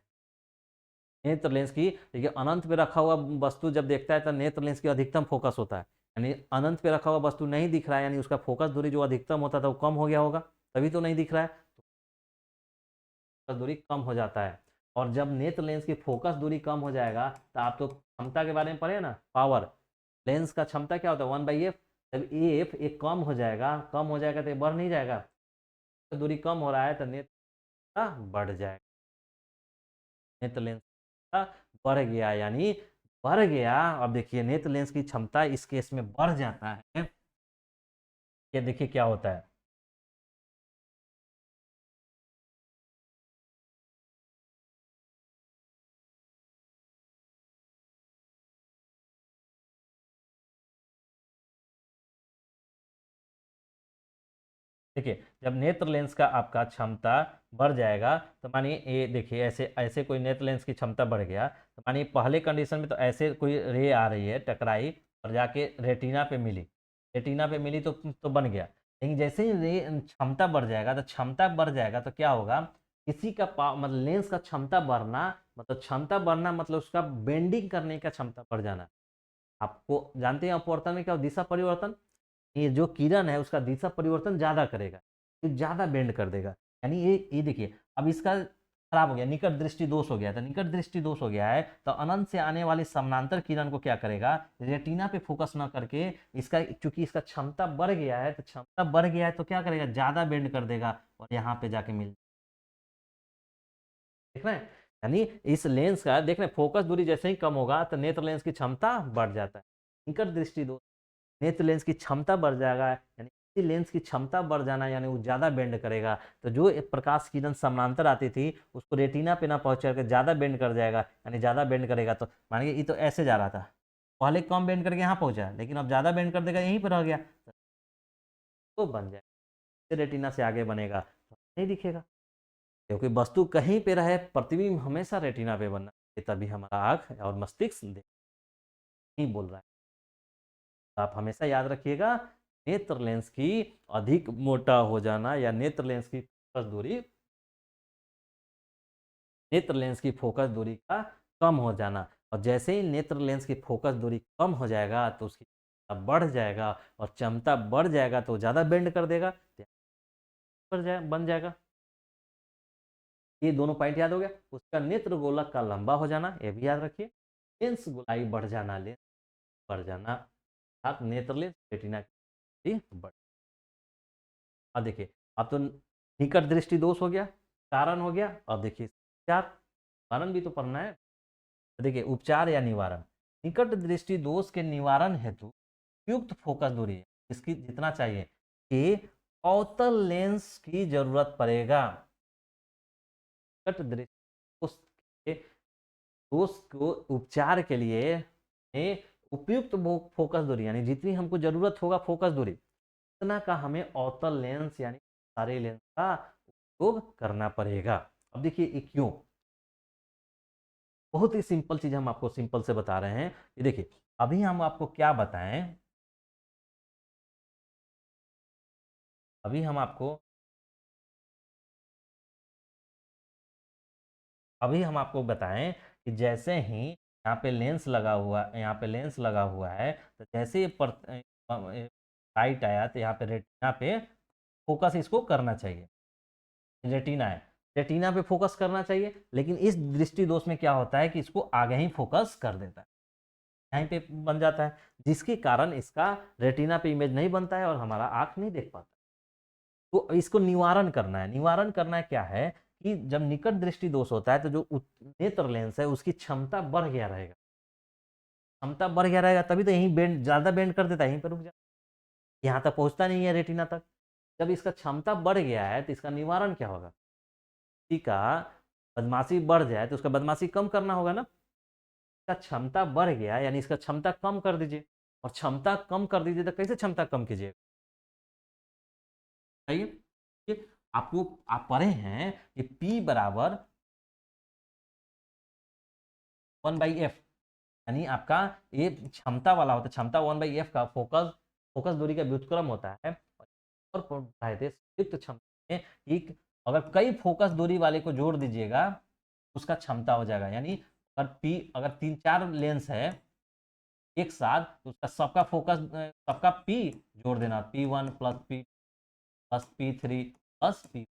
नेत्र लेंस की देखिए अनंत पे रखा हुआ वस्तु जब देखता है तो नेत्र लेंस की अधिकतम फोकस होता है, यानी अनंत पे रखा हुआ वस्तु नहीं दिख रहा है, यानी उसका फोकस दूरी जो अधिकतम होता था वो कम हो गया होगा, तभी तो नहीं दिख रहा है। फोकस दूरी कम हो जाता है। और जब नेत्र लेंस की फोकस दूरी कम हो जाएगा तो आप तो क्षमता के बारे में पढ़े ना, पावर, लेंस का क्षमता क्या होता है 1/f। जब एफ एक कम हो जाएगा तो ये बढ़ नहीं जाएगा, तो दूरी कम हो रहा है तो नेत्र बढ़ जाएगा, नेत्र लेंस का बढ़ गया, यानी बढ़ गया। अब देखिए नेत्र लेंस की क्षमता इस केस में बढ़ जाता है, ये देखिए क्या होता है। देखिए जब नेत्र लेंस का आपका क्षमता बढ़ जाएगा तो मानिए ये देखिए ऐसे ऐसे कोई नेत्र लेंस की क्षमता बढ़ गया तो मानिए पहले कंडीशन में तो ऐसे कोई रे आ रही है, टकराई और जाके रेटिना पे मिली, रेटिना पे मिली तो बन गया। लेकिन जैसे ही रे क्षमता बढ़ जाएगा तो क्षमता बढ़ जाएगा तो क्या होगा, किसी का मतलब लेंस का क्षमता बढ़ना मतलब उसका बेंडिंग करने का क्षमता बढ़ जाना। आपको जानते हैं अपवर्तन में क्या हो, दिशा परिवर्तन, ये जो किरण है उसका दिशा परिवर्तन ज़्यादा करेगा, तो ज़्यादा बेंड कर देगा। यानी ये देखिए अब इसका खराब हो गया, निकट दृष्टि दोष हो गया, तो निकट दृष्टि दोष हो गया है तो अनंत से आने वाली समानांतर किरण को क्या करेगा, रेटिना पे फोकस ना करके इसका, चूंकि इसका क्षमता बढ़ गया है तो क्षमता बढ़ गया है तो क्या करेगा, ज़्यादा बेंड कर देगा और यहाँ पे जाके मिल, देख रहे हैं। यानी इस लेंस का देख रहे हैं फोकस दूरी जैसे ही कम होगा तो नेत्र लेंस की क्षमता बढ़ जाता है, निकट दृष्टि दोष, नेत्र लेंस की क्षमता बढ़ जाएगा, यानी इसी लेंस की क्षमता बढ़ जाना यानी वो ज़्यादा बेंड करेगा, तो जो एक प्रकाश किरण समानांतर आती थी उसको रेटिना पे ना पहुंच करके ज़्यादा बेंड कर जाएगा, यानी ज़्यादा बेंड करेगा। तो मानिए ये तो ऐसे जा रहा था, पहले कम बेंड करके यहाँ पहुंचा लेकिन अब ज़्यादा बेंड कर देगा यहीं पर रह गया, तो बन जाएगा, रेटिना से आगे बनेगा तो नहीं दिखेगा, क्योंकि वस्तु कहीं पे रहे प्रतिबिंब हमेशा रेटिना पे बनना चाहिए, तभी हमारा आँख और मस्तिष्क नहीं बोल रहा है। तो आप हमेशा याद रखिएगा, नेत्र लेंस की अधिक मोटा हो जाना या नेत्र लेंस की फोकस दूरी, नेत्र लेंस की फोकस दूरी का कम हो जाना, और जैसे ही नेत्र लेंस की फोकस दूरी कम हो जाएगा तो उसकी क्षमता बढ़ जाएगा, और क्षमता बढ़ जाएगा तो ज़्यादा बेंड कर देगा, बन जाएगा। ये दोनों पॉइंट याद हो गया। उसका नेत्र गोलक का लंबा हो जाना, ये भी याद रखिए, लेंस गोलाई बढ़ जाना, लेंस बढ़ जाना, अर्थात नेत्र लेंस रेटिना की बढ़। अब देखिए अब तो निकट दृष्टि दोष हो गया, कारण हो गया। अब देखिए उपचार, कारण भी तो पढ़ना है। देखिए उपचार या निवारण, निकट दृष्टि दोष के निवारण हेतु उपयुक्त फोकस दूरी इसकी जितना चाहिए कि अवतल लेंस की जरूरत पड़ेगा। निकट दृष्टि दोष के दोष को उपचार के लिए उपयुक्त फोकस दूरी यानी जितनी हमको जरूरत होगा फोकस दूरी इतना का हमें अवतल लेंस यानी सारे लेंस का उपयोग करना पड़ेगा। अब देखिए ये क्यों, बहुत ही सिंपल चीज हम आपको सिंपल से बता रहे हैं। ये देखिए अभी हम आपको क्या बताएं, अभी हम आपको अभी हम आपको बताएं कि जैसे ही यहाँ पे लेंस लगा हुआ, यहाँ पे लेंस लगा हुआ है तो जैसे ही लाइट आया तो यहाँ पे रेटिना पे फोकस इसको करना चाहिए, रेटिना है, रेटिना पे फोकस करना चाहिए, लेकिन इस दृष्टि दोष में क्या होता है कि इसको आगे ही फोकस कर देता है, यहीं पे बन जाता है, जिसके कारण इसका रेटिना पे इमेज नहीं बनता है और हमारा आंख नहीं देख पाता। तो इसको निवारण करना है, निवारण करना क्या है कि जब निकट दृष्टि दोष होता है तो जो नेत्र लेंस है उसकी क्षमता बढ़ गया रहेगा, क्षमता बढ़ गया रहेगा तभी तो यहीं बेंड ज्यादा बेंड कर देता है, यहीं पर रुक जाता है, यहाँ तक पहुंचता नहीं है रेटिना तक। जब इसका क्षमता बढ़ गया है तो इसका निवारण क्या होगा, किसी का बदमाशी बढ़ जाए तो उसका बदमाशी कम करना होगा ना, इसका क्षमता बढ़ गया यानी इसका क्षमता कम कर दीजिए, और क्षमता कम कर दीजिए तो कैसे क्षमता कम कीजिएगा, बताइए। आपको आप पढ़े हैं कि P बराबर 1/f, यानी आपका ये क्षमता वाला होता है, क्षमता 1/f का फोकस फोकस दूरी का व्युत्क्रम होता है, और पढ़ाए थे संयुक्त क्षमता में कि अगर कई फोकस दूरी वाले को जोड़ दीजिएगा उसका क्षमता हो जाएगा, यानी अगर P अगर 3-4 लेंस है एक साथ तो उसका सबका फोकस सबका P जोड़ देना, P1 plus P plus P3 plus P,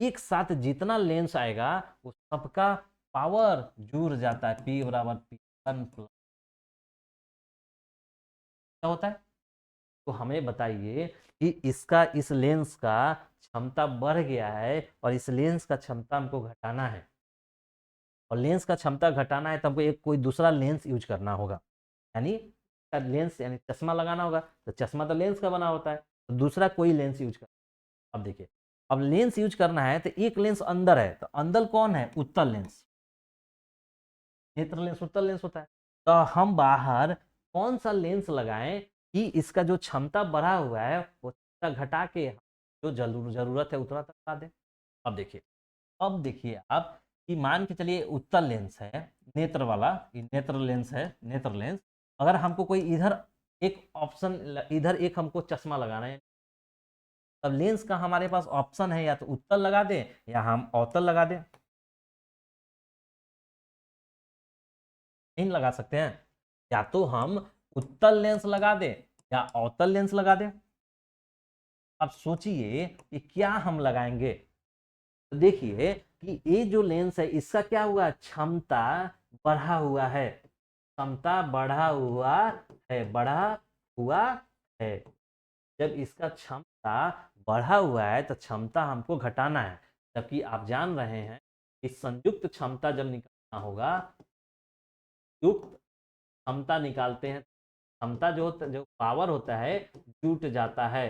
एक साथ जितना लेंस आएगा वो सबका पावर जुड़ जाता है, P बराबर P1 प्लस, क्या होता है। तो हमें बताइए कि इसका इस लेंस का क्षमता बढ़ गया है और इस लेंस का क्षमता हमको घटाना है, और लेंस का क्षमता घटाना है तो हमको एक कोई दूसरा लेंस यूज करना होगा, यानी लेंस यानी चश्मा लगाना होगा, तो चश्मा तो लेंस का बना होता है, तो दूसरा कोई लेंस यूज कर। अब देखिए, अब लेंस यूज करना है तो एक लेंस अंदर है, तो अंदर कौन है, उत्तल लेंस, नेत्र लेंस उत्तल लेंस होता है। तो हम बाहर कौन सा लेंस लगाएं कि इसका जो क्षमता बढ़ा हुआ है वो क्षमता घटा के जो जरूरत है उतना तक ला दें। अब देखिए आप कि मान के चलिए उत्तल लेंस है, नेत्र वाला, ये नेत्र लेंस है, नेत्र लेंस। अगर हमको कोई इधर एक ऑप्शन, इधर एक हमको चश्मा लगाना है, तब लेंस का हमारे पास ऑप्शन है, या तो उत्तल लगा दें या हम अवतल लगा दें। नहीं लगा सकते हैं, या तो हम उत्तल लेंस लगा दें या अवतल लेंस लगा दें। अब सोचिए कि क्या हम लगाएंगे। तो देखिए कि ये जो लेंस है इसका क्या हुआ, क्षमता बढ़ा हुआ है, क्षमता बढ़ा हुआ है, बढ़ा हुआ है। जब इसका क्षमता बढ़ा हुआ है तो क्षमता हमको घटाना है, जबकि आप जान रहे हैं कि संयुक्त क्षमता जब निकालना होगा, युक्त क्षमता निकालते हैं, क्षमता जो पावर होता है जुट जाता है,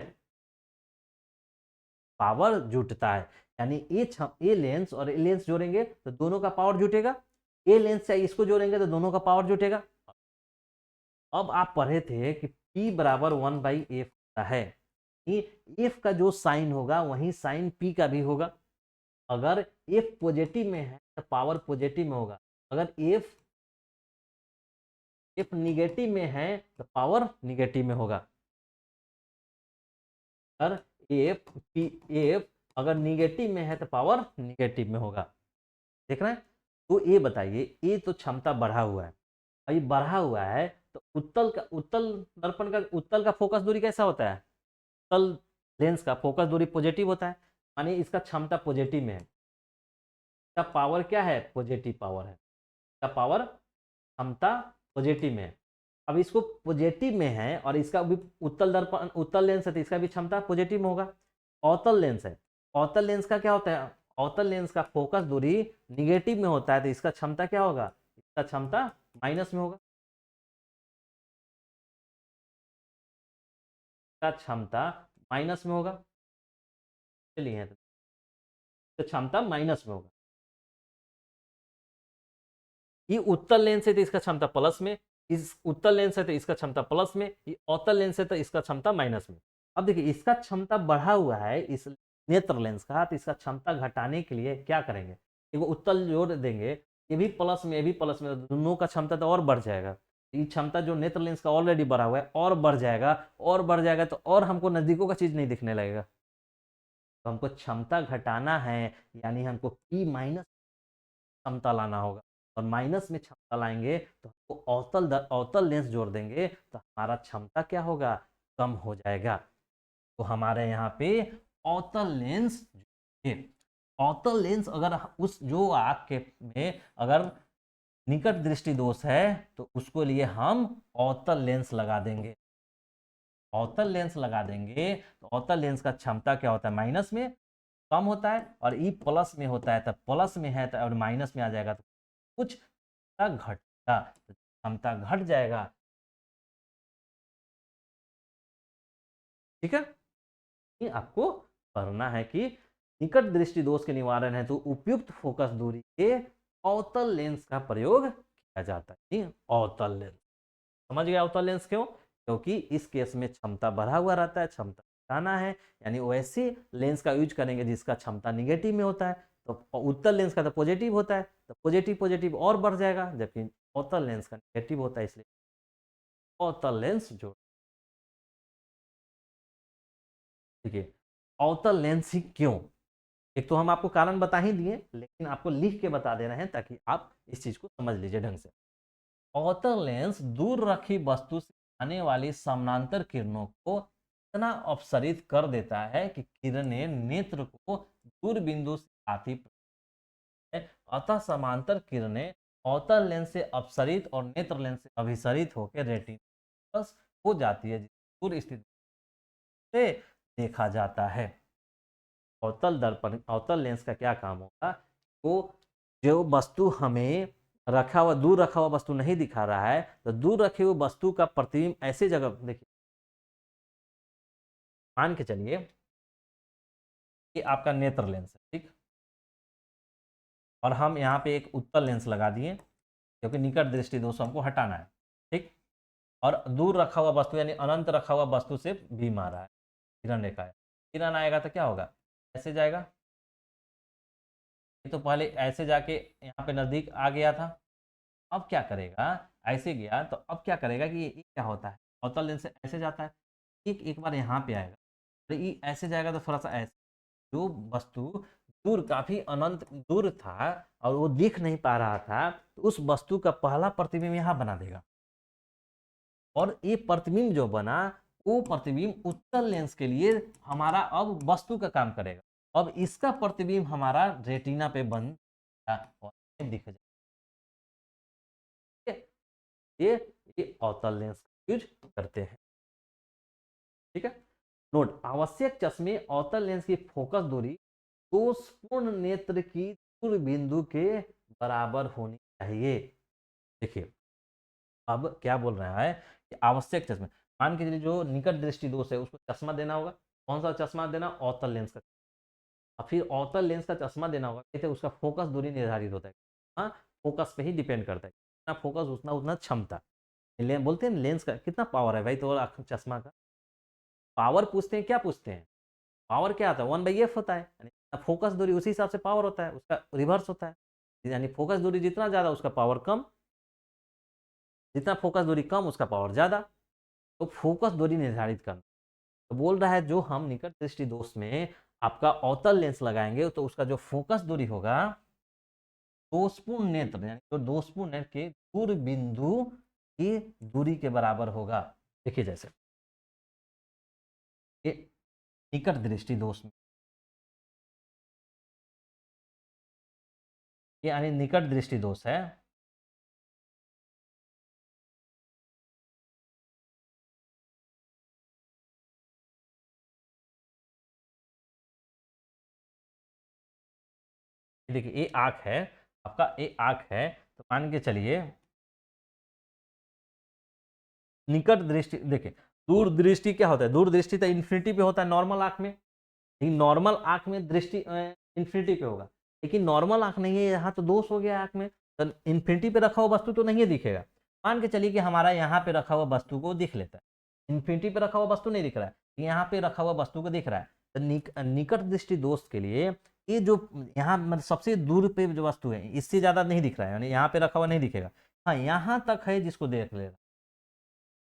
पावर जुटता है, यानी ये लेंस और ये लेंस जोड़ेंगे तो दोनों का पावर जुटेगा, ये लेंस से इसको जोड़ेंगे तो दोनों का पावर जुटेगा। अब आप पढ़े थे कि P बराबर 1/F होता है, F का जो साइन होगा वही साइन P का भी होगा। अगर F पॉजिटिव में है तो पावर पॉजिटिव में होगा, अगर F निगेटिव में है तो पावर निगेटिव में होगा। अगर F अगर निगेटिव में है तो पावर निगेटिव में होगा। देख रहे हैं। तो ये बताइए, ये तो क्षमता बढ़ा हुआ है, ये बढ़ा हुआ है तो उत्तल दर्पण का उत्तल का फोकस दूरी कैसा होता है, उत्तल लेंस का फोकस दूरी पॉजिटिव होता है, मानिए इसका क्षमता पॉजिटिव में है, इसका पावर क्या है, पॉजिटिव पावर है, इसका पावर क्षमता पॉजिटिव में है। अब इसको पॉजिटिव में है और इसका भी उत्तल दर्पण उत्तल लेंस है तो इसका भी क्षमता पॉजिटिव में होगा। अवतल लेंस है, अवतल लेंस का क्या होता है, अवतल लेंस का फोकस दूरी निगेटिव में होता है तो इसका क्षमता क्या होगा, इसका क्षमता माइनस में होगा, इसका क्षमता माइनस में होगा, चलिए तो क्षमता माइनस में होगा। ये उत्तल लेंस है तो इसका क्षमता प्लस में, इस उत्तल लेंस है तो इसका क्षमता प्लस में, ये अवतल लेंस है तो इसका क्षमता माइनस में। अब देखिए इसका क्षमता बढ़ा हुआ है इस नेत्र लेंस का, तो इसका क्षमता घटाने के लिए क्या करेंगे, एक उत्तल जोड़ देंगे, ये भी प्लस में ये भी प्लस में, दोनों का क्षमता तो और बढ़ जाएगा। ये क्षमता जो नेत्र लेंस का ऑलरेडी बढ़ा हुआ है और बढ़ जाएगा, और बढ़ जाएगा तो और हमको नजदीकों का चीज नहीं दिखने लगेगा। तो हमको क्षमता घटाना है, यानी हमको P माइनस क्षमता लाना होगा, और माइनस में क्षमता लाएंगे तो हमको अवतल लेंस जोड़ देंगे तो हमारा क्षमता क्या होगा, कम हो जाएगा। तो हमारे यहाँ पे अवतल लेंस, अवतल लेंस अगर उस जो आँख के में अगर निकट दृष्टि दोष है तो उसको लिए हम अवतल लेंस लगा देंगे, अवतल लेंस लगा देंगे तो अवतल लेंस का क्षमता क्या होता है, माइनस में कम होता है, और ई प्लस में होता है तो प्लस में है तो और माइनस में आ जाएगा तो कुछ घटेगा, तो क्षमता घट जाएगा। ठीक है, ये आपको करना है कि निकट दृष्टि दोष के निवारण है तो उपयुक्त फोकस दूरी के अवतल लेंस का प्रयोग किया जाता है। अवतल लेंस, समझ गया अवतल लेंस क्यों, क्योंकि इस केस में क्षमता बढ़ा हुआ रहता है, क्षमता घटाना है, यानी वैसे लेंस का यूज करेंगे जिसका क्षमता निगेटिव में होता है, तो उत्तल लेंस का तो पॉजिटिव होता है तो पॉजिटिव पॉजिटिव और बढ़ जाएगा, जबकि अवतल लेंस का निगेटिव होता है, इसलिए अवतल लेंस जो, देखिए अवतल लेंस ही क्यों, एक तो हम आपको कारण बता ही दिए लेकिन आपको लिख के बता दे रहे हैं ताकि आप इस चीज को समझ लीजिए ढंग से। अवतल लेंस दूर रखी वस्तु से आने वाली समानांतर किरणों को इतना अपसरित कर देता है कि किरणें नेत्र को दूर बिंदु से आती है, अतः समांतर किरणें अवतल लेंस से अपसरित और नेत्र लेंस से अभिसरित होकर रेटिना हो जाती है, जिसे दूर स्थित से देखा जाता है। अवतल दर्पण, अवतल लेंस का क्या काम होगा, वो जो वस्तु हमें रखा हुआ, दूर रखा हुआ वस्तु नहीं दिखा रहा है, तो दूर रखे हुए वस्तु का प्रतिबिंब ऐसे जगह देखिए, मान के चलिए कि आपका नेत्र लेंस है, ठीक, और हम यहाँ पे एक उत्तल लेंस लगा दिए क्योंकि निकट दृष्टि दोष हमको हटाना है, ठीक, और दूर रखा हुआ वस्तु यानी अनंत रखा हुआ वस्तु से बीम आ रहा है, किरण रेखा है, किरण आएगा तो क्या होगा, ऐसे जाएगा, ये तो पहले ऐसे जाके यहाँ पे नजदीक आ गया था, अब क्या करेगा, ऐसे गया तो अब क्या करेगा कि ये क्या होता है, अवतल लेंस से ऐसे जाता है, एक एक बार यहाँ पे आएगा, तो ये ऐसे जाएगा तो थोड़ा सा ऐसे, जो वस्तु दूर काफी अनंत दूर था और वो दिख नहीं पा रहा था, तो उस वस्तु का पहला प्रतिबिंब यहाँ बना देगा, और ये प्रतिबिंब जो बना, वो प्रतिबिंब उत्तल लेंस के लिए हमारा अब वस्तु का काम करेगा, अब इसका प्रतिबिंब हमारा रेटिना पे बन और दिख जाए, ये ये अवतल लेंस यूज करते हैं, ठीक है। नोट, आवश्यक चश्मे अवतल लेंस की फोकस दूरी दोषपूर्ण नेत्र की दूर बिंदु के बराबर होनी चाहिए। देखिए अब क्या बोल रहा है कि आवश्यक चश्मे, मान के चलिए जो निकट दृष्टि दोष है उसको चश्मा देना होगा, कौन सा चश्मा देना, अवतल लेंस का, और फिर अवतल लेंस का चश्मा देना होगा, कहते उसका फोकस दूरी निर्धारित होता है, हाँ, फोकस पे ही डिपेंड करता है, कितना फोकस उतना उतना क्षमता, बोलते हैं लेंस का कितना पावर है भाई, तो चश्मा का पावर पूछते हैं, क्या पूछते हैं, पावर क्या आता है, 1/f होता है, यानी फोकस दूरी उसी हिसाब से पावर होता है, उसका रिवर्स होता है, यानी फोकस दूरी जितना ज़्यादा उसका पावर कम, जितना फोकस दूरी कम उसका पावर ज़्यादा, तो फोकस दूरी निर्धारित करना, तो बोल रहा है जो हम निकट दृष्टि दोष में आपका अवतल लेंस लगाएंगे तो उसका जो फोकस दूरी होगा दोषपूर्ण नेत्र, यानी जो दोषपूर्ण नेत्र के दूर बिंदु की दूरी के बराबर होगा। देखिए जैसे ये निकट दृष्टि दोष में, यानी निकट दृष्टि दोष है, देखिए ये आंख है आपका, ये आंख है, तो मान के चलिए निकट दृष्टि, देखिए दूर दृष्टि क्या होता है, दूर दृष्टि तो इन्फिनिटी पे होता है नॉर्मल आंख में, लेकिन नॉर्मल आंख में दृष्टि इन्फिनिटी पे होगा, लेकिन नॉर्मल आंख नहीं है, यहाँ तो दोष हो गया आंख में, तो इन्फिनिटी पे रखा हुआ वस्तु तो नहीं दिखेगा, मान के चलिए कि हमारा यहाँ पे रखा हुआ वस्तु को दिख लेता है, इन्फिनिटी पे रखा हुआ वस्तु नहीं दिख रहा है, यहाँ पे रखा हुआ वस्तु को दिख रहा है, तो निकट दृष्टि दोष के लिए ये जो यहाँ मतलब सबसे दूर पे जो वस्तु है इससे ज्यादा नहीं दिख रहा है, यानी यहाँ पे रखा हुआ नहीं दिखेगा, हाँ यहाँ तक है जिसको देख लेगा,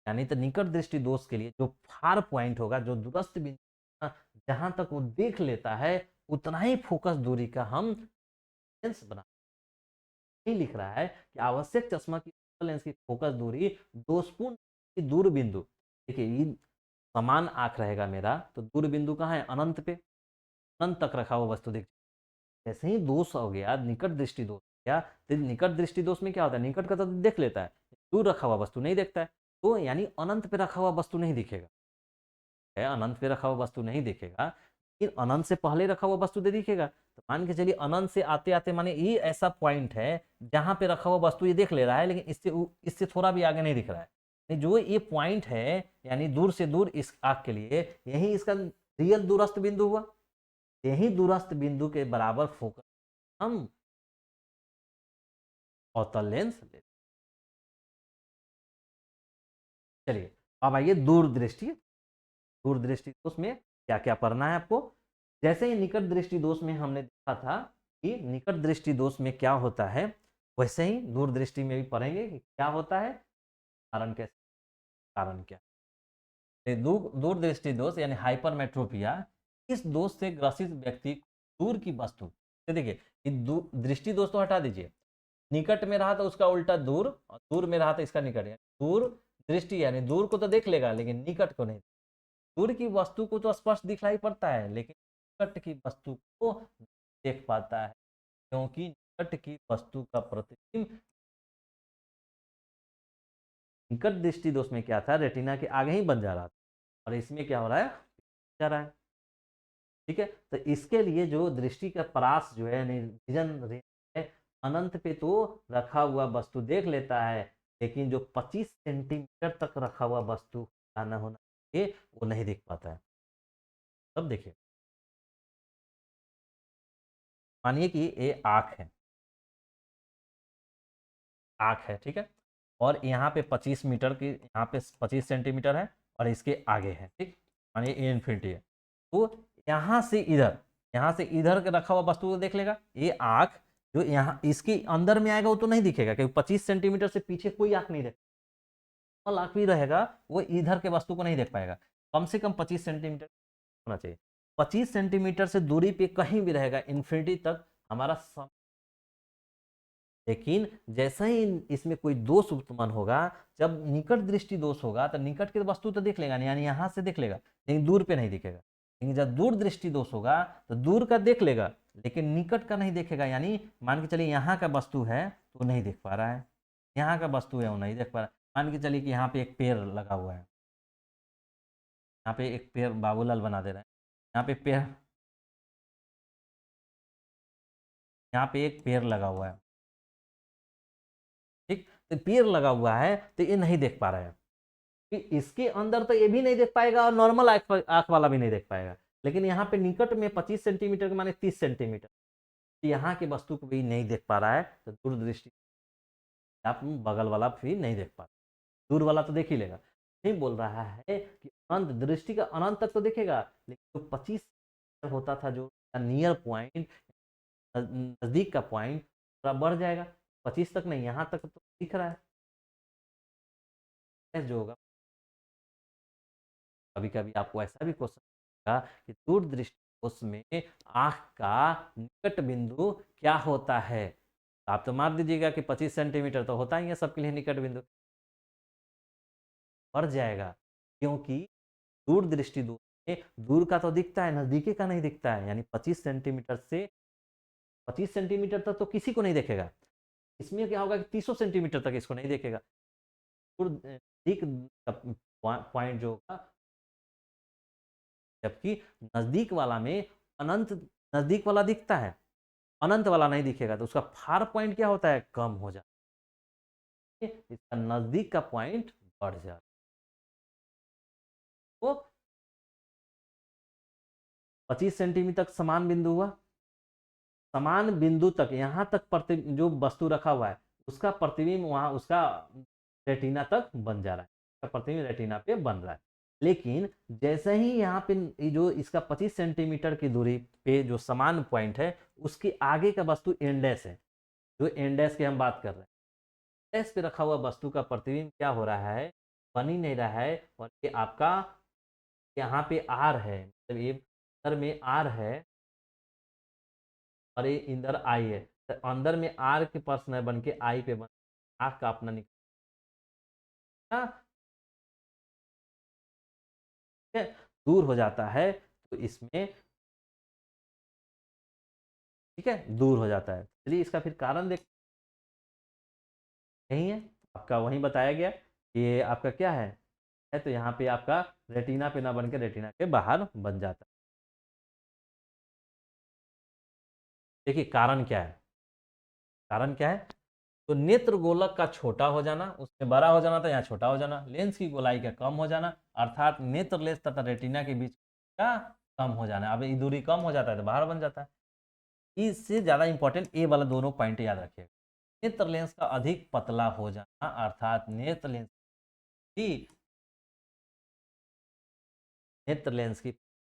यानी तो निकट दृष्टि दोष के लिए जो फार पॉइंट होगा, जो दूरस्थ बिंदु जहां तक वो देख लेता है उतना ही फोकस दूरी का हम लेंस बना, नहीं लिख रहा है कि आवश्यक चश्मा की लेंस की फोकस दूरी दोषपूर्ण की दूर बिंदु, देखिए ये समान आंख रहेगा मेरा, तो दूर बिंदु कहाँ है, अनंत पे, अनंत तक रखा हुआ वस्तु देख, जैसे ही दोष हो गया निकट दृष्टि दोष क्या, तो निकट दृष्टि दोष में क्या होता है, निकट का तो देख लेता है, दूर रखा हुआ वस्तु नहीं देखता है, तो यानी अनंत पे रखा हुआ वस्तु नहीं दिखेगा, है अनंत पे रखा हुआ वस्तु नहीं दिखेगा, लेकिन अनंत से पहले रखा हुआ वस्तु दे दिखेगा, तो मान के चलिए अनंत से आते आते माने ये ऐसा पॉइंट है जहां पे रखा हुआ वस्तु ये देख ले रहा है, लेकिन इससे थोड़ा भी आगे नहीं दिख रहा है, जो ये पॉइंट है यानी दूर से दूर इस आंख के लिए यही इसका रियल दूरस्थ बिंदु हुआ, यही दूरस्थ बिंदु के बराबर फोकस हम अवतल लेंस लेते, चलिए अब आइए दूरदृष्टि, दूरदृष्टि दोष में क्या क्या पढ़ना है आपको, जैसे ही निकट दृष्टि दोष में हमने देखा था कि निकट दृष्टि दोष में क्या होता है, वैसे ही दूरदृष्टि में भी पढ़ेंगे कि क्या होता है, कारण कैसे, कारण क्या, दूरदृष्टि दोष यानी हाइपरमेट्रोपिया, इस दोष से ग्रसित व्यक्ति दूर की वस्तु, देखिए दृष्टि दोष तो हटा दीजिए, निकट में रहा तो उसका उल्टा दूर, और दूर में रहा तो इसका निकट, दूर दृष्टि यानी दूर को तो देख लेगा लेकिन निकट को नहीं, दूर की वस्तु को तो स्पष्ट दिखलाई पड़ता है लेकिन निकट की वस्तु को देख पाता है, क्योंकि निकट की वस्तु का प्रतिबिंब निकट दृष्टि दोष में क्या था, रेटिना के आगे ही बन जा रहा था, और इसमें क्या हो रहा है, जा रहा है। ठीक है, तो इसके लिए जो दृष्टि का परास जो है, विजन रेंज है, अनंत पे तो रखा हुआ वस्तु देख लेता है, लेकिन जो 25 सेंटीमीटर तक रखा हुआ वस्तु आना होना चाहिए वो नहीं देख पाता है। तब देखिए, मानिए कि ये आँख है, आँख है, ठीक है, और यहाँ पे 25 मीटर की, यहाँ पे 25 सेंटीमीटर है, और इसके आगे है, ठीक, मानिए ये इन्फिनिटी है। तो यहाँ से इधर, यहाँ से इधर के रखा हुआ वस्तु को देख लेगा। ये आँख जो यहाँ इसके अंदर में आएगा वो तो नहीं दिखेगा, क्योंकि 25 सेंटीमीटर से पीछे कोई आँख नहीं देखेगा, आँख भी रहेगा वो इधर के वस्तु को नहीं देख पाएगा। कम से कम 25 सेंटीमीटर होना चाहिए। 25 सेंटीमीटर से दूरी पे कहीं भी रहेगा इन्फिनिटी तक हमारा लेकिन जैसे ही इसमें कोई दोष उत्पन्न होगा, जब निकट दृष्टि दोष होगा तो निकट की वस्तु तो देख लेगा, यानी यहाँ से देख लेगा, लेकिन दूर पे नहीं दिखेगा। लेकिन जब दूर दृष्टि दोष होगा तो दूर का देख लेगा, लेकिन निकट का नहीं देखेगा। यानी मान के चलिए यहाँ का वस्तु है तो नहीं देख पा रहा है, यहाँ का वस्तु है वो नहीं देख पा रहा है। मान के चलिए कि यहाँ पे एक पेड़ लगा हुआ है, यहाँ पे एक पेड़ बाबूलाल बना दे रहा है, यहाँ पे पेड़, यहाँ पे एक पेड़ लगा हुआ है, ठीक, तो पेड़ लगा हुआ है तो ये नहीं देख पा रहा है कि इसके अंदर तो ये भी नहीं देख पाएगा और नॉर्मल आंख वाला भी नहीं देख पाएगा। लेकिन यहाँ पे निकट में 25 सेंटीमीटर के माने 30 सेंटीमीटर, यहाँ की वस्तु को भी नहीं देख पा रहा है, तो दूरदृष्टि आप बगल वाला भी नहीं देख पा रहा, दूर वाला तो देख ही लेगा। नहीं बोल रहा है कि अनंत दृष्टि का अनंत तक तो देखेगा, लेकिन जो 25 होता था, जो नियर पॉइंट, नजदीक का पॉइंट थोड़ा बढ़ जाएगा, 25 तक नहीं, यहाँ तक तो दिख रहा है जो होगा। कभी कभी आपको ऐसा भी क्वेश्चन कि दूरदृष्टि कोष में आंख का निकट बिंदु क्या होता है, तो आप तो मार दीजिएगा कि 25 सेंटीमीटर तो होता ही है सबके लिए निकट बिंदु, बढ़ जाएगा, क्योंकि दूरदृष्टि दूर में दूर का तो दिखता है, नजदीकी का नहीं दिखता है। यानी 25 सेंटीमीटर से 25 सेंटीमीटर तक तो किसी को नहीं देखेगा, इसमें क्या होगा कि 30 सेंटीमीटर तक इसको नहीं देखेगा। नजदीक पॉइंट जो होगा, जबकि नजदीक वाला में अनंत, नजदीक वाला दिखता है, अनंत वाला नहीं दिखेगा, तो उसका फार पॉइंट क्या होता है, कम हो जाता है, इसका नजदीक का पॉइंट बढ़ जाता है। वो 25 सेंटीमीटर तक समान बिंदु हुआ, समान बिंदु तक, यहाँ तक प्रति जो वस्तु रखा हुआ है उसका प्रतिबिंब वहां उसका रेटिना तक बन जा रहा है, प्रतिबिंब रेटिना पे बन रहा है। लेकिन जैसे ही यहाँ पे जो इसका 25 सेंटीमीटर की दूरी पे जो समान पॉइंट है, उसके आगे का वस्तु एंडेस है, जो एंडेस की हम बात कर रहे हैं, एंडेस पे रखा हुआ वस्तु का प्रतिबिंब क्या हो रहा है, बन ही नहीं रहा है। और ये आपका यहाँ पे आर है, मतलब ये अंदर में आर है और ये इंदर आई है, तो अंदर में आर के पर्सन बन के आई पे बन, आँख का अपना निकल दूर हो जाता है, तो इसमें ठीक है दूर हो जाता है। चलिए इसका फिर कारण देख, यही है आपका, वही बताया गया, ये आपका क्या है तो यहाँ पे आपका रेटिना पे ना बन के रेटिना के बाहर बन जाता है। देखिए कारण क्या है, कारण क्या है, तो नेत्र गोलक का छोटा हो जाना, उसमें बड़ा हो जाना था, यहाँ छोटा हो जाना, लेंस की गोलाई का कम हो जाना, अर्थात नेत्र लेंस तथा रेटिना के बीच का कम हो जाना। अब ये दूरी कम हो जाता है तो बाहर बन जाता है। इससे ज्यादा इंपॉर्टेंट ये वाला दोनों पॉइंट याद रखिएगा। नेत्र लेंस का अधिक पतला हो जाना, अर्थात नेत्र लेंस की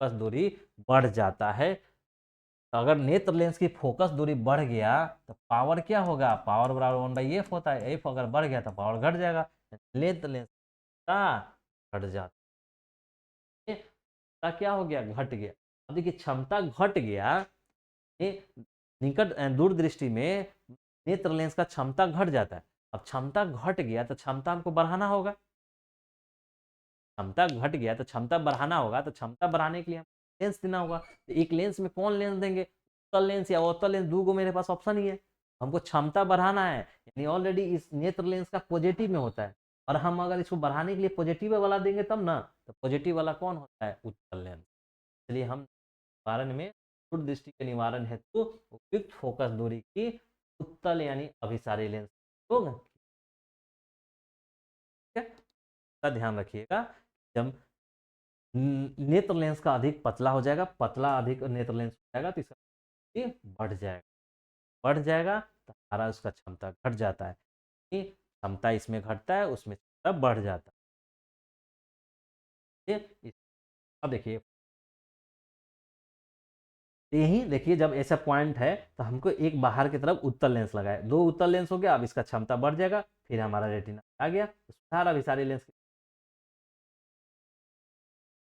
फोकस दूरी बढ़ जाता है। तो अगर नेत्र लेंस की फोकस दूरी बढ़ गया तो पावर क्या होगा, पावर बराबर 1/f होता है, एफ अगर बढ़ गया तो पावर घट जाएगा, नेत्र लेंस का घट जाता है, क्या हो गया, घट गया। अब देखिए क्षमता घट गया, निकट दूरदृष्टि में नेत्र लेंस का क्षमता घट जाता है। अब क्षमता घट गया तो क्षमता हमको बढ़ाना होगा, क्षमता घट गया तो क्षमता बढ़ाना होगा, तो क्षमता बढ़ाने के लिए लेंस देना होगा। तो एक लेंस में कौन लेंस देंगे, उत्तल लेंस या अवतल लेंस, दो मेरे पास ऑप्शन ही है। हमको क्षमता बढ़ाना है, यानी ऑलरेडी इस नेत्र लेंस का पॉजिटिव में होता है, और हम अगर इसको बढ़ाने के लिए पॉजिटिव वाला देंगे तब ना, तो पॉजिटिव वाला कौन होता है, उत्तल लेंस। इसलिए हम निवारण में दूर दृष्टि के निवारण हेतु उपयुक्त फोकस दूरी की उत्तल यानी अभिसारी लेंस होगा। ठीक है, का ध्यान रखिएगा। जब नेत्र लेंस का अधिक पतला हो जाएगा, पतला अधिक नेत्र लेंस हो जाएगा, तो इसका बढ़ जाएगा, बढ़ जाएगा तो हमारा उसका क्षमता घट जाता है, कि क्षमता इसमें घटता है उसमें क्षमता बढ़ जाता है। अब देखिए, यही देखिए, जब ऐसा पॉइंट है तो हमको एक बाहर की तरफ उत्तल लेंस लगाए, दो उत्तल लेंस हो गया, अब इसका क्षमता बढ़ जाएगा, फिर हमारा रेटिना आ गया, तो सारा भी सारे लेंस।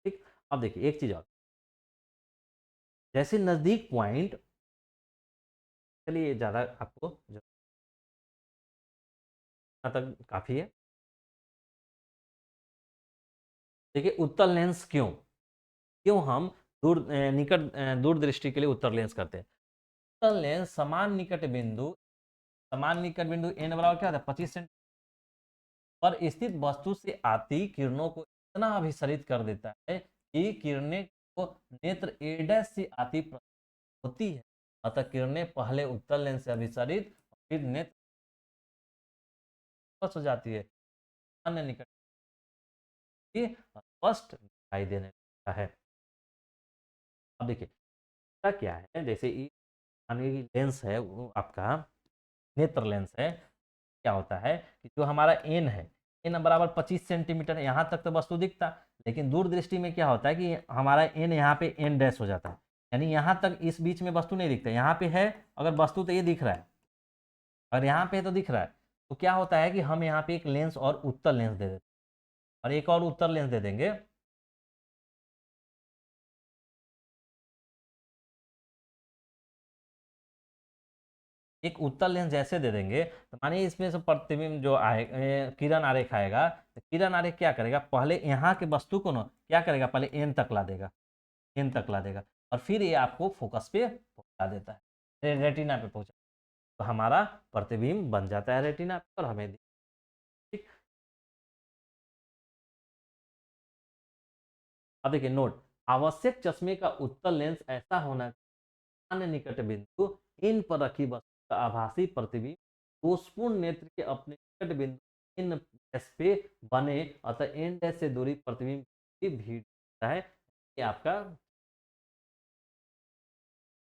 ठीक, अब देखिए एक चीज और, जैसे नजदीक पॉइंट, चलिए ज्यादा आपको तक काफी है। देखिए उत्तल लेंस क्यों, क्यों हम दूर दृष्टि के लिए उत्तल लेंस करते हैं। उत्तल लेंस समान निकट बिंदु एन बराबर क्या होता है, 25 सेंटीमीटर पर स्थित वस्तु से आती किरणों को इतना अभिसरित कर देता है कि किरणें को नेत्र ए से आती होती है। अतः किरणें पहले उत्तल लेंस से अभिसरित और फिर नेत्र हो जाती है, अन्य निकट स्पष्ट दिखाई देने लगता है। अब देखिए क्या है, जैसे लेंस है वो आपका नेत्र लेंस है, क्या होता है कि जो हमारा एन है, एन बराबर 25 सेंटीमीटर, यहाँ तक तो वस्तु दिखता, लेकिन दूर दृष्टि में क्या होता है कि हमारा एन यहाँ पे एन डैश हो जाता है, यानी यहाँ तक इस बीच में वस्तु नहीं दिखता, यहाँ पे है अगर वस्तु तो ये दिख रहा है, और यहाँ पे तो दिख रहा है, तो क्या होता है कि हम यहाँ पे एक लेंस और उत्तल लेंस दे देते हैं, और एक और उत्तल लेंस दे देंगे। एक उत्तल लेंस जैसे दे देंगे, तो मानिए इसमें से प्रतिबिंब जो आए किरण आरेख आएगा, तो किरण आरेख क्या करेगा, पहले यहाँ के वस्तु को ना क्या करेगा, पहले एन तक ला देगा, एन तक ला देगा, और फिर ये आपको फोकस पे पहुंचा देता है, रेटिना पे पहुंचा, तो हमारा प्रतिबिंब बन जाता है रेटिना पे, और हमें ठीक। अब देखिए नोट, आवश्यक चश्मे का उत्तल लेंस ऐसा होना, अन्य निकट बिंदु इन पर रखी वस्तु का आभासी प्रतिबिंब दोषपूर्ण नेत्र के अपने निकट बिंदु इन डैश पे बने, अतः इन डैश से दूरी प्रतिबिंब की भीड़ होता है। ये आपका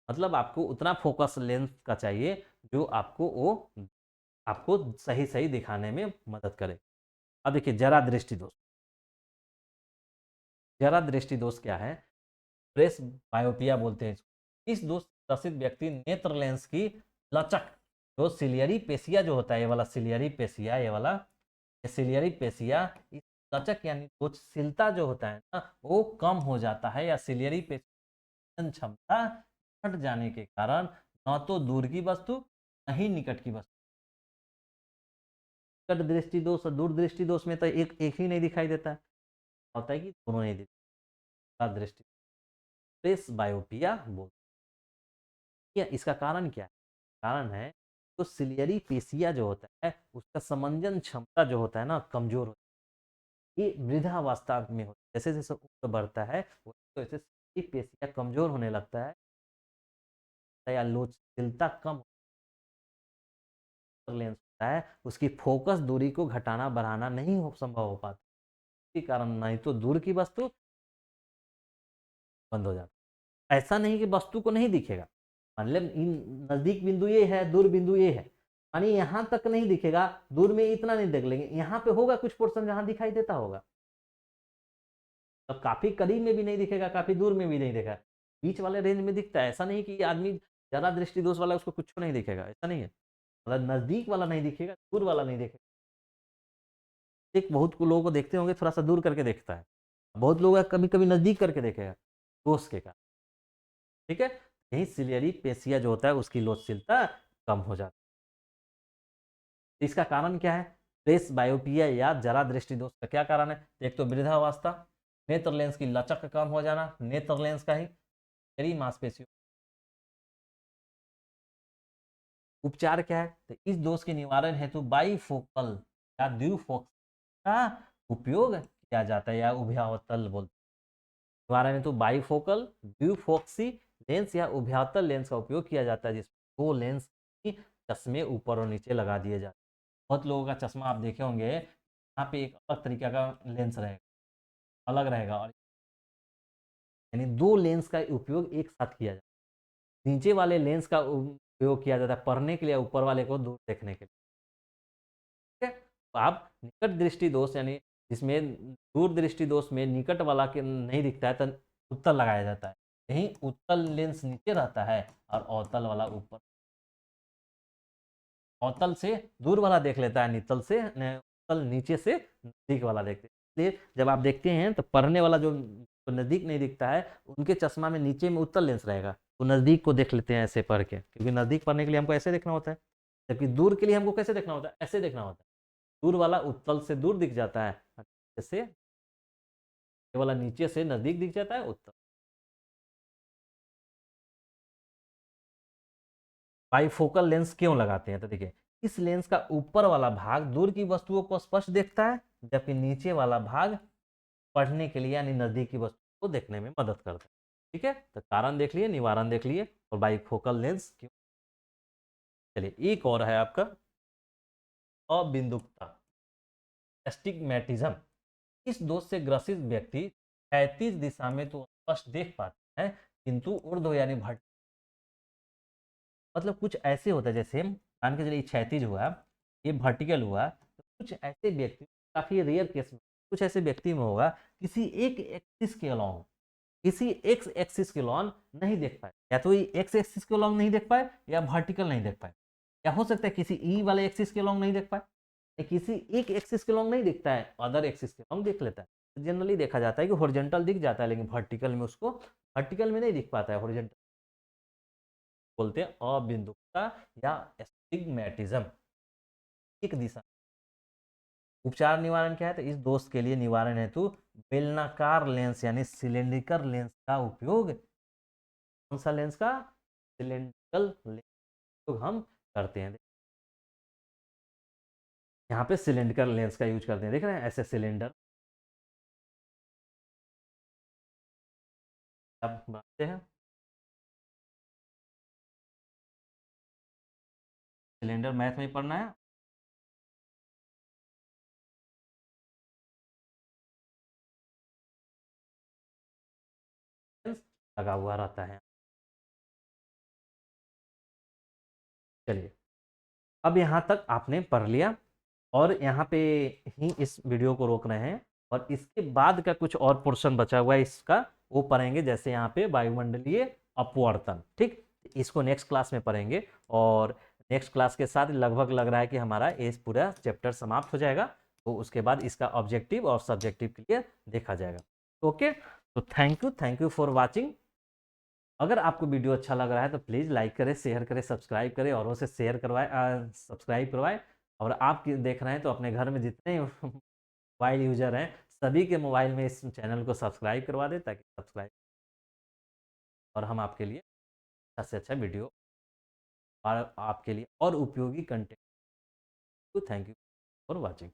मतलब आपको उतना फोकस लेंस का चाहिए जो आपको वो आपको सही सही दिखाने में मदद करे। अब देखिए जरा दृष्टि दोष, जरा दृष्टि दोष क्या है, प्रेस बायोपिया बोलते हैं इसको। इस दोष ग्रसित व्यक्ति नेत्र लेंस की लचक, जो सिलियरी पेशिया जो होता है, ये वाला सिलियरी पेशिया, ये वाला सिलियरी पेशिया, इस लचक यानी दोषशीलता जो होता है ना, वो कम हो जाता है, या सिलियरी पेशिया क्षमता घट जाने के कारण न तो दूर की वस्तु न ही निकट की वस्तु, निकट दृष्टि दोष और दूर दृष्टि दोष में तो एक एक ही नहीं दिखाई देता है, होता है कि दोनों नहीं दिखता दृष्टि, प्रेस बायोपिया बोलते हैं। इसका कारण क्या है, कारण है तो सिलियरी पेशिया जो होता है उसका समंजन क्षमता जो होता है ना कमजोर होता है, ये वृद्धावस्था में होता है, जैसे जैसे उम्र बढ़ता है वैसे सिलियरी पेशिया कमजोर होने लगता है, या लोचदारता कम लेंस होता है, उसकी फोकस दूरी को घटाना बढ़ाना नहीं हो संभव हो पाता, इसी कारण नहीं तो दूर की वस्तु बंद हो जाती, ऐसा नहीं कि वस्तु को नहीं दिखेगा, मतलब इन नजदीक बिंदु ये है, दूर बिंदु ये है, मानी यहाँ तक नहीं दिखेगा, दूर में इतना नहीं देख लेंगे, यहाँ पे होगा कुछ पोर्शन जहां दिखाई देता होगा, तो काफी करीब में भी नहीं दिखेगा, काफी दूर में भी नहीं दिखेगा, बीच वाले रेंज में दिखता है, ऐसा नहीं कि आदमी जरा दृष्टि दोष वाला उसको कुछ नहीं दिखेगा, ऐसा नहीं है, मतलब नजदीक वाला नहीं दिखेगा, दूर वाला नहीं दिखेगा। एक बहुत को लोगों को देखते होंगे थोड़ा सा दूर करके देखता है, बहुत लोग कभी कभी नजदीक करके देखेगा दोष के कारण, ठीक है, यही सिलियरी पेशिया जो होता है उसकी लोचशीलता कम हो जाती है। इसका कारण क्या है, प्रेस बायोपिया या जरा दृष्टि दोष का क्या कारण है, एक तो वृद्धावस्था, नेत्र लेंस की लचक का कम हो जाना, नेत्र लेंस का ही शरीर मांसपेशियों। उपचार क्या है? तो इस दोष के निवारण हेतु बाईफोकल या द्विफोकल का उपयोग किया जाता है, या उभयावतल बोलते हैं। निवारण हेतु बाईफोकल, द्विफोक्सी लेंस या उभयावतल लेंस का उपयोग किया जाता है, जिसमें दो लेंस की चश्मे ऊपर और नीचे लगा दिए जाते हैं। बहुत लोगों का चश्मा आप देखे होंगे, यहाँ पे एक अलग तरीके का लेंस रहेगा, अलग रहेगा, और यानी दो लेंस का उपयोग एक साथ किया जाता है। नीचे वाले लेंस का उपयोग किया जाता है पढ़ने के लिए, ऊपर वाले को दूर देखने के लिए। ठीक है, तो आप निकट दृष्टि दोष यानी जिसमें दूर दृष्टि दोष में निकट वाला के नहीं दिखता है, तो उत्तल लगाया जाता है। यही उत्तल लेंस नीचे रहता है और अवतल वाला ऊपर। अवतल से दूर वाला देख लेता है, नितल से उत्तल नीचे से नजदीक वाला देखते हैं। इसलिए जब आप देखते हैं तो पढ़ने वाला जो नजदीक नहीं दिखता है, उनके चश्मा में नीचे में उत्तल लेंस रहेगा, तो नजदीक को देख लेते हैं ऐसे पढ़ के, क्योंकि नजदीक पढ़ने के लिए हमको ऐसे देखना होता है, जबकि दूर के लिए हमको कैसे देखना होता है, ऐसे देखना होता है। दूर वाला उत्तल से दूर दिख जाता है, जैसे ये वाला नीचे से नजदीक दिख जाता है, उत्तल। बाईफोकल लेंस क्यों लगाते हैं? तो देखिए, इस लेंस का ऊपर वाला भाग दूर की वस्तुओं को स्पष्ट देखता है, जबकि नीचे वाला भाग पढ़ने के लिए यानी नजदीक की वस्तु को देखने में मदद करता है। ठीक है, तो कारण देख लिए, निवारण देख लिए, और बाईफोकल लेंस क्यों। चलिए, एक और है आपका अबिंदुकता, एस्टिग्मेटिज्म। इस दोष से ग्रसित व्यक्ति 35 दिशा में तो स्पष्ट देख पाते हैं, किंतु ऊर्ध्व यानी भट, मतलब कुछ ऐसे होता है, जैसे मान के चलिए क्षैतिज हुआ, ये वर्टिकल हुआ, तो कुछ ऐसे व्यक्ति, काफी रेयर केस में कुछ ऐसे व्यक्ति में होगा, किसी एक एक्सिस के अलोंग, किसी एक्स एक्सिस के लॉन्ग नहीं देख पाए, या तो एक्स एक्सिस के लॉन्ग नहीं देख पाए, या वर्टिकल नहीं देख पाए, या हो सकता है किसी ई वाले एक्सिस के लॉन्ग नहीं देख पाए, या किसी एक एक्सिस के लॉन्ग नहीं दिखता है, अदर एक्सिस के लॉन्ग देख लेता है। तो जनरली देखा जाता है कि हॉरिजॉन्टल दिख जाता है, लेकिन वर्टिकल में उसको वर्टिकल में नहीं दिख पाता है, हॉरिजॉन्टल बोलते हैं अबिंदुकता या एस्टिग्मेटिज्म, एक दिशा। उपचार निवारण क्या है? तो इस दोष के लिए निवारण हेतु बेलनाकार लेंस यानी सिलेंड्रिकल लेंस का उपयोग, कौन सा लेंस का? सिलेंड्रिकल लेंस उपयोग हम करते हैं। यहाँ पे सिलेंड्रिकल लेंस का यूज करते हैं, देख रहे हैं ऐसे सिलेंडर अब बनाते हैं, सिलेंडर मैथ में पढ़ना है। लेंस लगा हुआ रहता है। चलिए, अब यहाँ तक आपने पढ़ लिया, और यहाँ पे ही इस वीडियो को रोक रहे हैं, और इसके बाद का कुछ और पोर्शन बचा हुआ है इसका, वो पढ़ेंगे, जैसे यहाँ पे वायुमंडलीय अपवर्तन। ठीक, इसको नेक्स्ट क्लास में पढ़ेंगे, और नेक्स्ट क्लास के साथ लगभग लग रहा है कि हमारा ये पूरा चैप्टर समाप्त हो जाएगा, तो उसके बाद इसका ऑब्जेक्टिव और सब्जेक्टिव क्लियर देखा जाएगा। ओके, तो थैंक यू फॉर वॉचिंग। अगर आपको वीडियो अच्छा लग रहा है तो प्लीज़ लाइक करें, शेयर करें, सब्सक्राइब करें, औरों से शेयर करवाएं, सब्सक्राइब करवाएं। और आप देख रहे हैं तो अपने घर में जितने मोबाइल यूजर हैं, सभी के मोबाइल में इस चैनल को सब्सक्राइब करवा दें, ताकि सब्सक्राइब, और हम आपके लिए अच्छा से अच्छा वीडियो और आपके लिए और उपयोगी content. Thank you for watching.